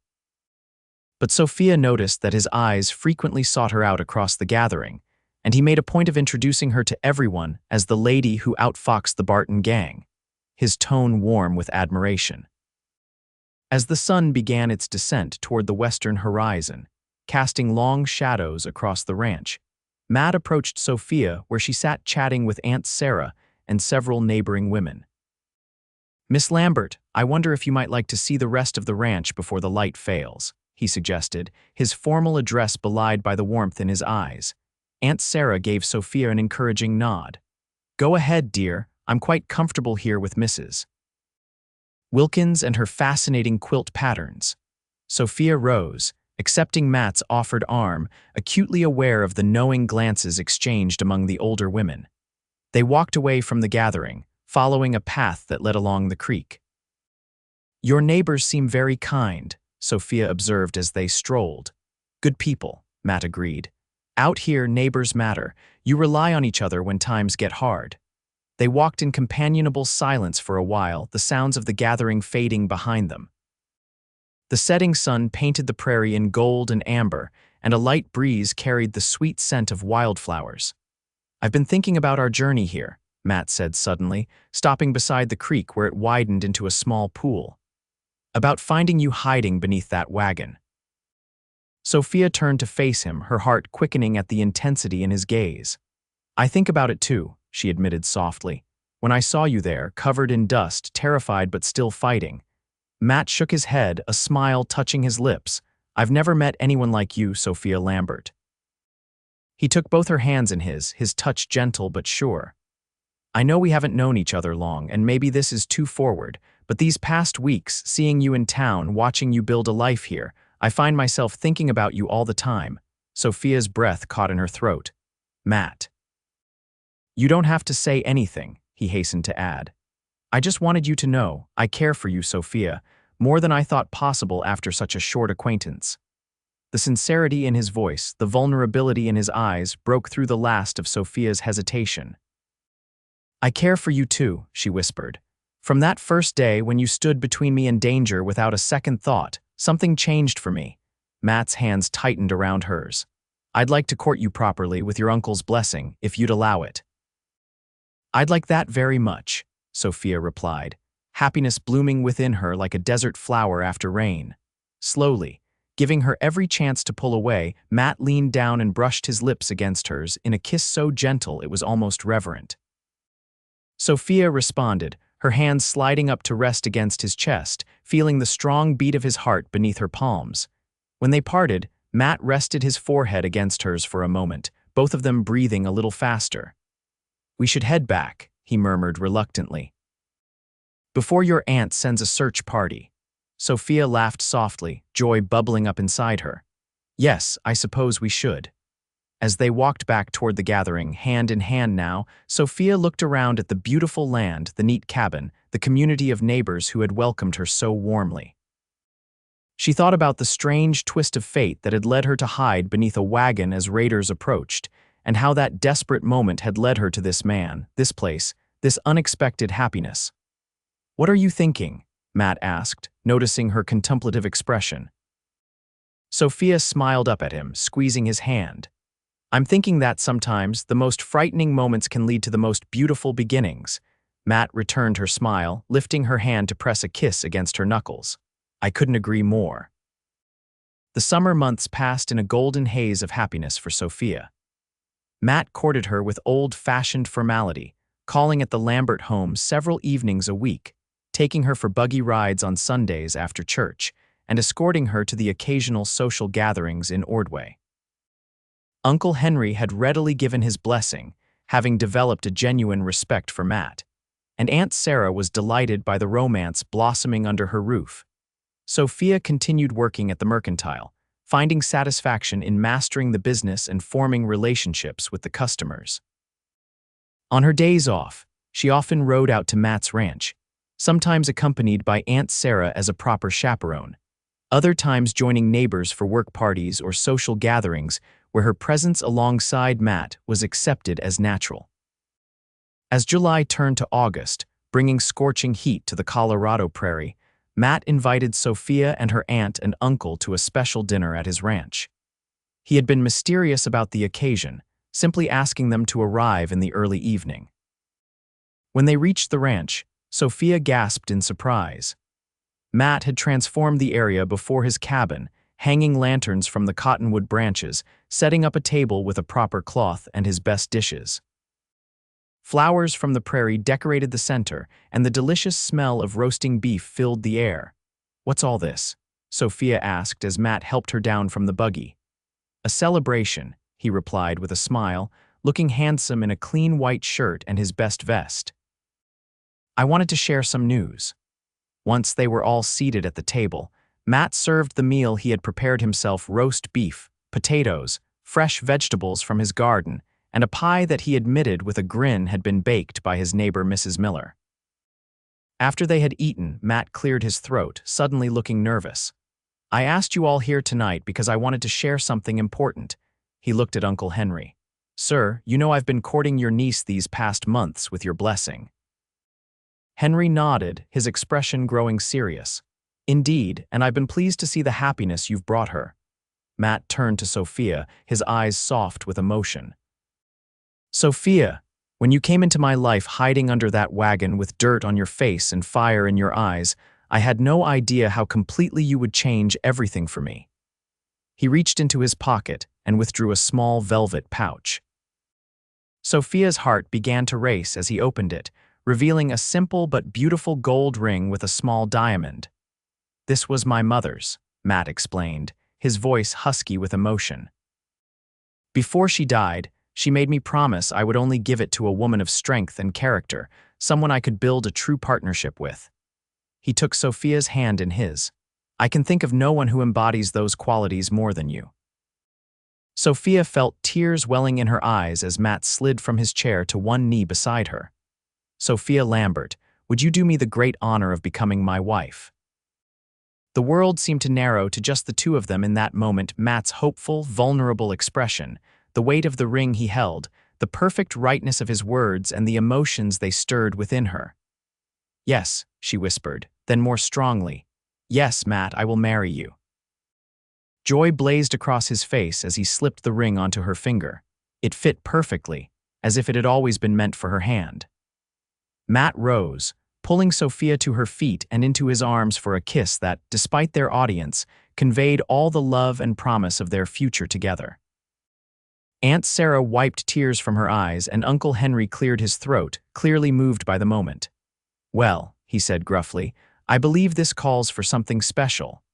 But Sophia noticed that his eyes frequently sought her out across the gathering, and he made a point of introducing her to everyone as the lady who outfoxed the Barton gang, his tone warm with admiration. As the sun began its descent toward the western horizon, casting long shadows across the ranch, Matt approached Sophia where she sat chatting with Aunt Sarah and several neighboring women. "Miss Lambert, I wonder if you might like to see the rest of the ranch before the light fails," he suggested, his formal address belied by the warmth in his eyes. Aunt Sarah gave Sophia an encouraging nod. "Go ahead, dear. I'm quite comfortable here with Mrs. Wilkins and her fascinating quilt patterns." Sophia rose, accepting Matt's offered arm, acutely aware of the knowing glances exchanged among the older women. They walked away from the gathering, following a path that led along the creek. "Your neighbors seem very kind," Sophia observed as they strolled. "Good people," Matt agreed. "Out here, neighbors matter. You rely on each other when times get hard." They walked in companionable silence for a while, the sounds of the gathering fading behind them. The setting sun painted the prairie in gold and amber, and a light breeze carried the sweet scent of wildflowers. "I've been thinking about our journey here," Matt said suddenly, stopping beside the creek where it widened into a small pool. "About finding you hiding beneath that wagon." Sophia turned to face him, her heart quickening at the intensity in his gaze. "I think about it too," she admitted softly. "When I saw you there, covered in dust, terrified but still fighting." Matt shook his head, a smile touching his lips. "I've never met anyone like you, Sophia Lambert." He took both her hands in his touch gentle but sure. "I know we haven't known each other long, and maybe this is too forward, but these past weeks, seeing you in town, watching you build a life here, I find myself thinking about you all the time." Sophia's breath caught in her throat. "Matt." "You don't have to say anything," he hastened to add. "I just wanted you to know, I care for you, Sophia, more than I thought possible after such a short acquaintance." The sincerity in his voice, the vulnerability in his eyes, broke through the last of Sophia's hesitation. "I care for you too," she whispered. "From that first day when you stood between me and danger without a second thought, something changed for me." Matt's hands tightened around hers. I'd like to court you properly with your uncle's blessing, if you'd allow it." "I'd like that very much," Sophia replied, happiness blooming within her like a desert flower after rain. Slowly, giving her every chance to pull away, Matt leaned down and brushed his lips against hers in a kiss so gentle it was almost reverent. Sophia responded, her hands sliding up to rest against his chest, feeling the strong beat of his heart beneath her palms. When they parted, Matt rested his forehead against hers for a moment, both of them breathing a little faster. "We should head back," he murmured reluctantly, "before your aunt sends a search party." Sophia laughed softly, joy bubbling up inside her. "Yes, I suppose we should." As they walked back toward the gathering, hand in hand now, Sophia looked around at the beautiful land, the neat cabin, the community of neighbors who had welcomed her so warmly. She thought about the strange twist of fate that had led her to hide beneath a wagon as raiders approached, and how that desperate moment had led her to this man, this place, this unexpected happiness. "What are you thinking?" Matt asked, noticing her contemplative expression. Sophia smiled up at him, squeezing his hand. "I'm thinking that sometimes the most frightening moments can lead to the most beautiful beginnings." Matt returned her smile, lifting her hand to press a kiss against her knuckles. "I couldn't agree more." The summer months passed in a golden haze of happiness for Sophia. Matt courted her with old-fashioned formality, calling at the Lambert home several evenings a week, taking her for buggy rides on Sundays after church, and escorting her to the occasional social gatherings in Ordway. Uncle Henry had readily given his blessing, having developed a genuine respect for Matt, and Aunt Sarah was delighted by the romance blossoming under her roof. Sophia continued working at the mercantile, finding satisfaction in mastering the business and forming relationships with the customers. On her days off, she often rode out to Matt's ranch, sometimes accompanied by Aunt Sarah as a proper chaperone, other times joining neighbors for work parties or social gatherings where her presence alongside Matt was accepted as natural. As July turned to August, bringing scorching heat to the Colorado prairie, Matt invited Sophia and her aunt and uncle to a special dinner at his ranch. He had been mysterious about the occasion, simply asking them to arrive in the early evening. When they reached the ranch, Sophia gasped in surprise. Matt had transformed the area before his cabin, hanging lanterns from the cottonwood branches, setting up a table with a proper cloth and his best dishes. Flowers from the prairie decorated the center, and the delicious smell of roasting beef filled the air. "What's all this?" Sophia asked as Matt helped her down from the buggy. "A celebration," he replied with a smile, looking handsome in a clean white shirt and his best vest. "I wanted to share some news." Once they were all seated at the table, Matt served the meal he had prepared himself: roast beef, potatoes, fresh vegetables from his garden, and a pie that he admitted with a grin had been baked by his neighbor Mrs. Miller. After they had eaten, Matt cleared his throat, suddenly looking nervous. "I asked you all here tonight because I wanted to share something important." He looked at Uncle Henry. "Sir, you know I've been courting your niece these past months with your blessing." Henry nodded, his expression growing serious. "Indeed, and I've been pleased to see the happiness you've brought her." Matt turned to Sophia, his eyes soft with emotion. "Sophia, when you came into my life hiding under that wagon with dirt on your face and fire in your eyes, I had no idea how completely you would change everything for me." He reached into his pocket and withdrew a small velvet pouch. Sophia's heart began to race as he opened it, revealing a simple but beautiful gold ring with a small diamond. "This was my mother's," Matt explained, his voice husky with emotion. "Before she died, she made me promise I would only give it to a woman of strength and character, someone I could build a true partnership with." He took Sophia's hand in his. "I can think of no one who embodies those qualities more than you." Sophia felt tears welling in her eyes as Matt slid from his chair to one knee beside her. "Sophia Lambert, would you do me the great honor of becoming my wife?" The world seemed to narrow to just the two of them in that moment. Matt's hopeful, vulnerable expression, the weight of the ring he held, the perfect rightness of his words, and the emotions they stirred within her. "Yes," she whispered, then more strongly, "Yes, Matt, I will marry you." Joy blazed across his face as he slipped the ring onto her finger. It fit perfectly, as if it had always been meant for her hand. Matt rose, pulling Sophia to her feet and into his arms for a kiss that, despite their audience, conveyed all the love and promise of their future together. Aunt Sarah wiped tears from her eyes and Uncle Henry cleared his throat, clearly moved by the moment. "Well," he said gruffly, "I believe this calls for something special."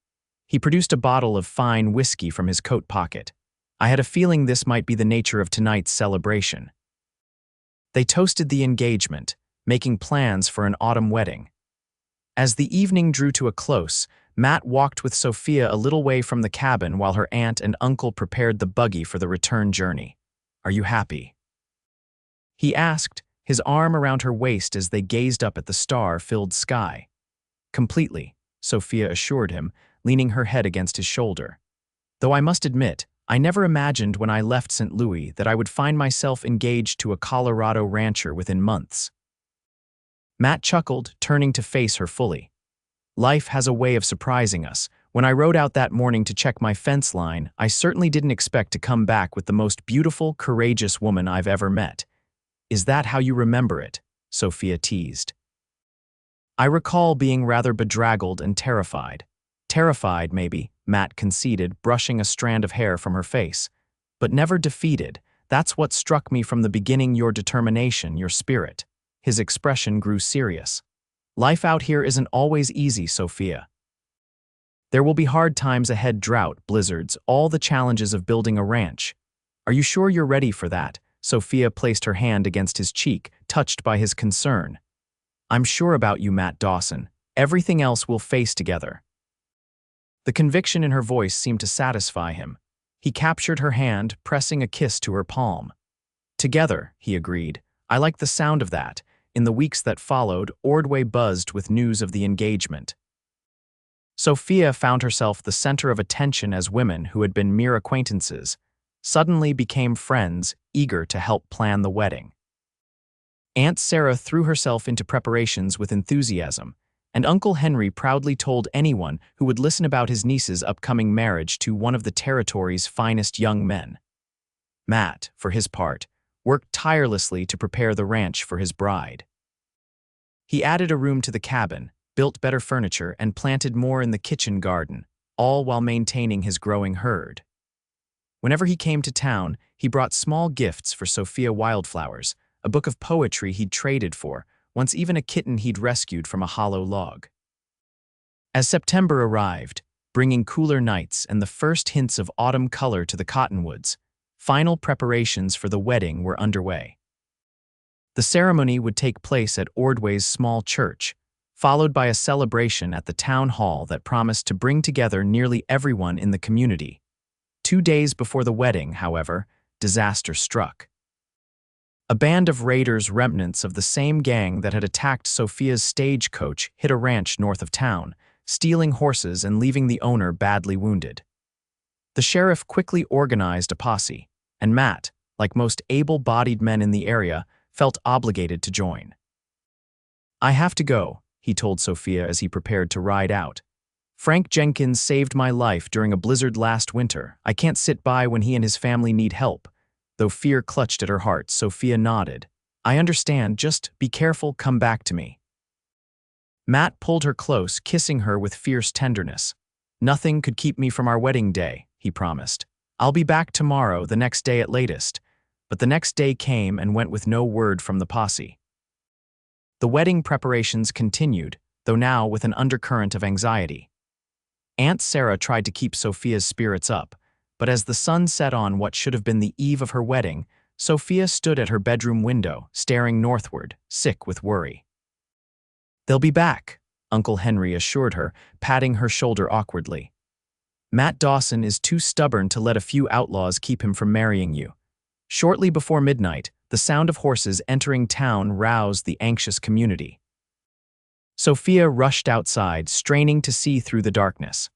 He produced a bottle of fine whiskey from his coat pocket. "I had a feeling this might be the nature of tonight's celebration." They toasted the engagement, making plans for an autumn wedding. As the evening drew to a close, Matt walked with Sophia a little way from the cabin while her aunt and uncle prepared the buggy for the return journey. "Are you happy?" he asked, his arm around her waist as they gazed up at the star-filled sky. "Completely," Sophia assured him, leaning her head against his shoulder. "Though I must admit, I never imagined when I left St. Louis that I would find myself engaged to a Colorado rancher within months." Matt chuckled, turning to face her fully. "Life has a way of surprising us. When I rode out that morning to check my fence line, I certainly didn't expect to come back with the most beautiful, courageous woman I've ever met." "Is that how you remember it?" Sophia teased. "I recall being rather bedraggled and terrified." "Terrified, maybe," Matt conceded, brushing a strand of hair from her face. "But never defeated. That's what struck me from the beginning, your determination, your spirit." His expression grew serious. "Life out here isn't always easy, Sophia. There will be hard times ahead, drought, blizzards, all the challenges of building a ranch. Are you sure you're ready for that?" Sophia placed her hand against his cheek, touched by his concern. "I'm sure about you, Matt Dawson. Everything else we'll face together." The conviction in her voice seemed to satisfy him. He captured her hand, pressing a kiss to her palm. "Together," he agreed. "I like the sound of that." In the weeks that followed, Ordway buzzed with news of the engagement. Sophia found herself the center of attention as women who had been mere acquaintances suddenly became friends, eager to help plan the wedding. Aunt Sarah threw herself into preparations with enthusiasm, and Uncle Henry proudly told anyone who would listen about his niece's upcoming marriage to one of the territory's finest young men. Matt, for his part, worked tirelessly to prepare the ranch for his bride. He added a room to the cabin, built better furniture, and planted more in the kitchen garden, all while maintaining his growing herd. Whenever he came to town, he brought small gifts for Sophia Wildflowers, a book of poetry he'd traded for, once even a kitten he'd rescued from a hollow log. As September arrived, bringing cooler nights and the first hints of autumn color to the cottonwoods, final preparations for the wedding were underway. The ceremony would take place at Ordway's small church, followed by a celebration at the town hall that promised to bring together nearly everyone in the community. 2 days before the wedding, however, disaster struck. A band of raiders, remnants of the same gang that had attacked Sophia's stagecoach, hit a ranch north of town, stealing horses and leaving the owner badly wounded. The sheriff quickly organized a posse, and Matt, like most able-bodied men in the area, felt obligated to join. "I have to go," he told Sophia as he prepared to ride out. "Frank Jenkins saved my life during a blizzard last winter. I can't sit by when he and his family need help." Though fear clutched at her heart, Sophia nodded. "I understand, just be careful, come back to me." Matt pulled her close, kissing her with fierce tenderness. "Nothing could keep me from our wedding day," he promised. "I'll be back tomorrow, the next day at latest." But the next day came and went with no word from the posse. The wedding preparations continued, though now with an undercurrent of anxiety. Aunt Sarah tried to keep Sophia's spirits up, but as the sun set on what should have been the eve of her wedding, Sophia stood at her bedroom window, staring northward, sick with worry. "They'll be back," Uncle Henry assured her, patting her shoulder awkwardly. "Matt Dawson is too stubborn to let a few outlaws keep him from marrying you." Shortly before midnight, the sound of horses entering town roused the anxious community. Sophia rushed outside, straining to see through the darkness.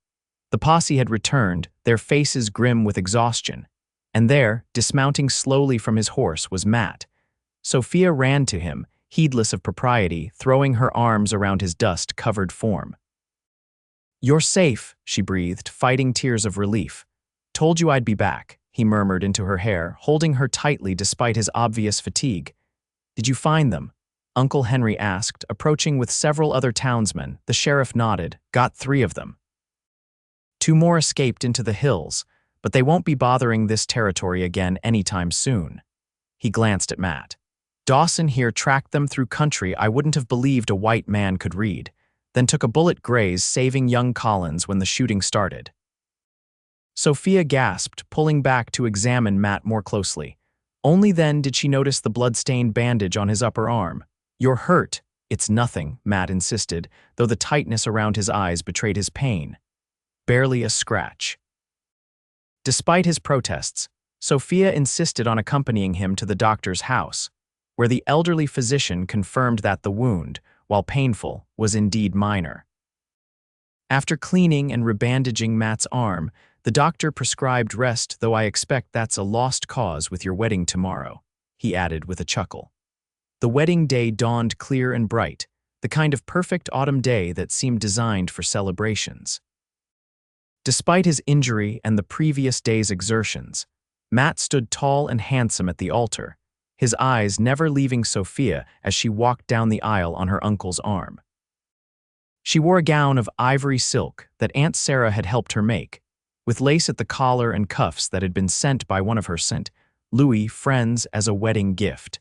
The posse had returned, their faces grim with exhaustion, and there, dismounting slowly from his horse, was Matt. Sophia ran to him, heedless of propriety, throwing her arms around his dust-covered form. "You're safe," she breathed, fighting tears of relief. "Told you I'd be back," he murmured into her hair, holding her tightly despite his obvious fatigue. "Did you find them?" Uncle Henry asked, approaching with several other townsmen. The sheriff nodded. "Got 3 of them. 2 more escaped into the hills, but they won't be bothering this territory again anytime soon." He glanced at Matt. "Dawson here tracked them through country I wouldn't have believed a white man could read, then took a bullet graze, saving young Collins when the shooting started." Sophia gasped, pulling back to examine Matt more closely. Only then did she notice the blood-stained bandage on his upper arm. "You're hurt." "It's nothing," Matt insisted, though the tightness around his eyes betrayed his pain. "Barely a scratch." Despite his protests, Sophia insisted on accompanying him to the doctor's house, where the elderly physician confirmed that the wound, while painful, was indeed minor. After cleaning and rebandaging Matt's arm, the doctor prescribed rest, "though I expect that's a lost cause with your wedding tomorrow," he added with a chuckle. The wedding day dawned clear and bright, the kind of perfect autumn day that seemed designed for celebrations. Despite his injury and the previous day's exertions, Matt stood tall and handsome at the altar, his eyes never leaving Sophia as she walked down the aisle on her uncle's arm. She wore a gown of ivory silk that Aunt Sarah had helped her make, with lace at the collar and cuffs that had been sent by one of her St. Louis friends as a wedding gift.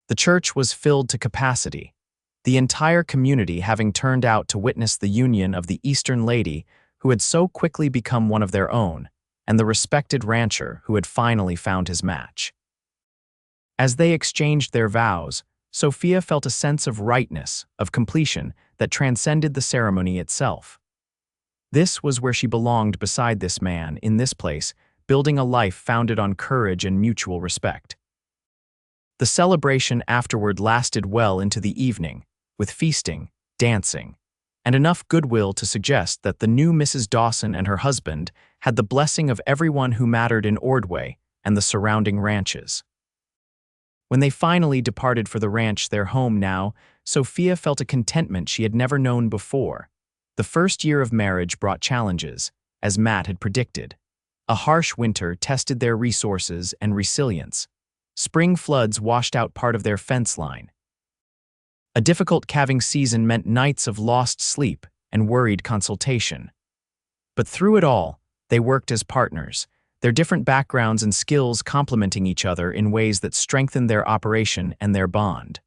The church was filled to capacity, the entire community having turned out to witness the union of the Eastern lady who had so quickly become one of their own, and the respected rancher who had finally found his match. As they exchanged their vows, Sophia felt a sense of rightness, of completion, that transcended the ceremony itself. This was where she belonged beside this man, in this place, building a life founded on courage and mutual respect. The celebration afterward lasted well into the evening, with feasting, dancing, and enough goodwill to suggest that the new Mrs. Dawson and her husband had the blessing of everyone who mattered in Ordway and the surrounding ranches. When they finally departed for the ranch, their home now, Sophia felt a contentment she had never known before. The first year of marriage brought challenges, as Matt had predicted. A harsh winter tested their resources and resilience. Spring floods washed out part of their fence line. A difficult calving season meant nights of lost sleep and worried consultation. But through it all, they worked as partners, their different backgrounds and skills complementing each other in ways that strengthened their operation and their bond.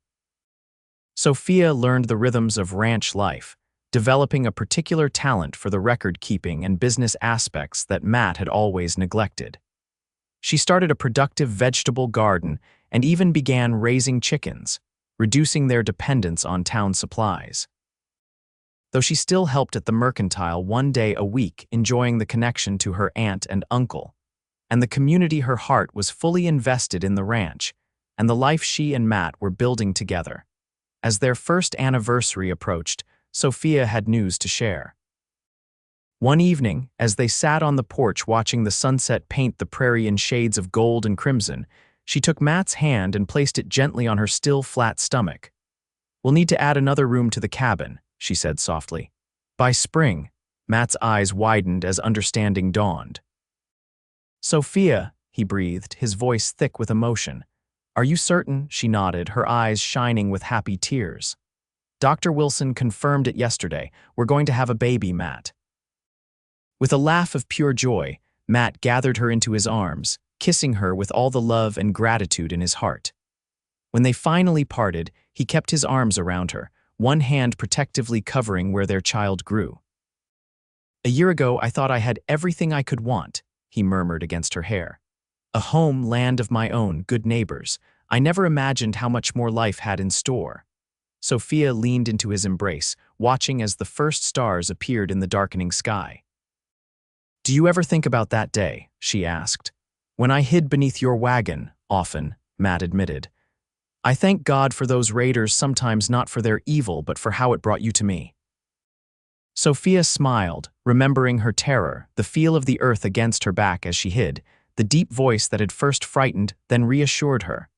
Sophia learned the rhythms of ranch life, developing a particular talent for the record-keeping and business aspects that Matt had always neglected. She started a productive vegetable garden and even began raising chickens, reducing their dependence on town supplies. Though she still helped at the mercantile 1 day a week, enjoying the connection to her aunt and uncle, and the community, her heart was fully invested in the ranch and the life she and Matt were building together. As their first anniversary approached, Sophia had news to share. One evening, as they sat on the porch watching the sunset paint the prairie in shades of gold and crimson, she took Matt's hand and placed it gently on her still flat stomach. "We'll need to add another room to the cabin," she said softly. "By spring." Matt's eyes widened as understanding dawned. "Sophia," he breathed, his voice thick with emotion. "Are you certain?" She nodded, her eyes shining with happy tears. "Dr. Wilson confirmed it yesterday. We're going to have a baby, Matt." With a laugh of pure joy, Matt gathered her into his arms, kissing her with all the love and gratitude in his heart. When they finally parted, he kept his arms around her, one hand protectively covering where their child grew. "A year ago, I thought I had everything I could want," he murmured against her hair. "A home, land of my own, good neighbors. I never imagined how much more life had in store." Sophia leaned into his embrace, watching as the first stars appeared in the darkening sky. "Do you ever think about that day?" she asked. "When I hid beneath your wagon, often," Matt admitted. "I thank God for those raiders, sometimes not for their evil, but for how it brought you to me." Sophia smiled, remembering her terror, the feel of the earth against her back as she hid, the deep voice that had first frightened, then reassured her.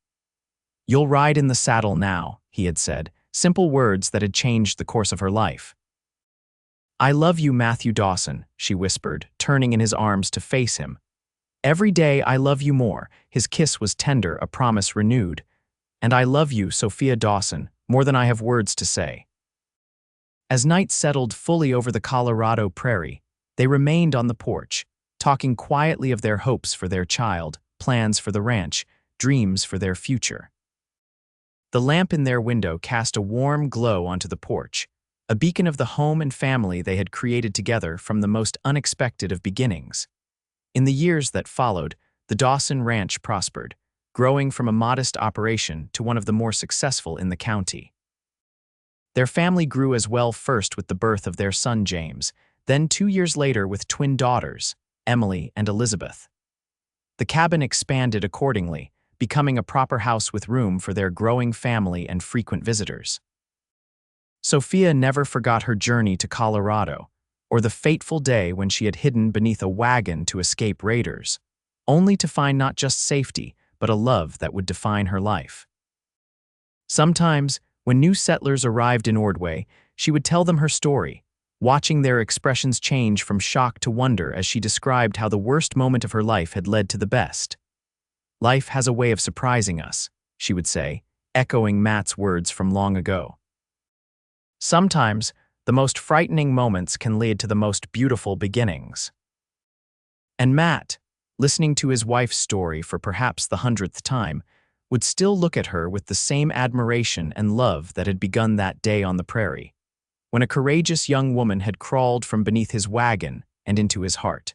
"You'll ride in the saddle now," he had said, simple words that had changed the course of her life. "I love you, Matthew Dawson," she whispered, turning in his arms to face him. "Every day I love you more." His kiss was tender, a promise renewed. "And I love you, Sophia Dawson, more than I have words to say." As night settled fully over the Colorado prairie, they remained on the porch, talking quietly of their hopes for their child, plans for the ranch, dreams for their future. The lamp in their window cast a warm glow onto the porch, a beacon of the home and family they had created together from the most unexpected of beginnings. In the years that followed, the Dawson Ranch prospered, growing from a modest operation to one of the more successful in the county. Their family grew as well, first with the birth of their son James, then 2 years later with twin daughters, Emily and Elizabeth. The cabin expanded accordingly, becoming a proper house with room for their growing family and frequent visitors. Sophia never forgot her journey to Colorado, or the fateful day when she had hidden beneath a wagon to escape raiders, only to find not just safety, but a love that would define her life. Sometimes, when new settlers arrived in Ordway, she would tell them her story, watching their expressions change from shock to wonder as she described how the worst moment of her life had led to the best. "Life has a way of surprising us," she would say, echoing Matt's words from long ago. "Sometimes, the most frightening moments can lead to the most beautiful beginnings." And Matt, listening to his wife's story for perhaps the 100th time, would still look at her with the same admiration and love that had begun that day on the prairie, when a courageous young woman had crawled from beneath his wagon and into his heart.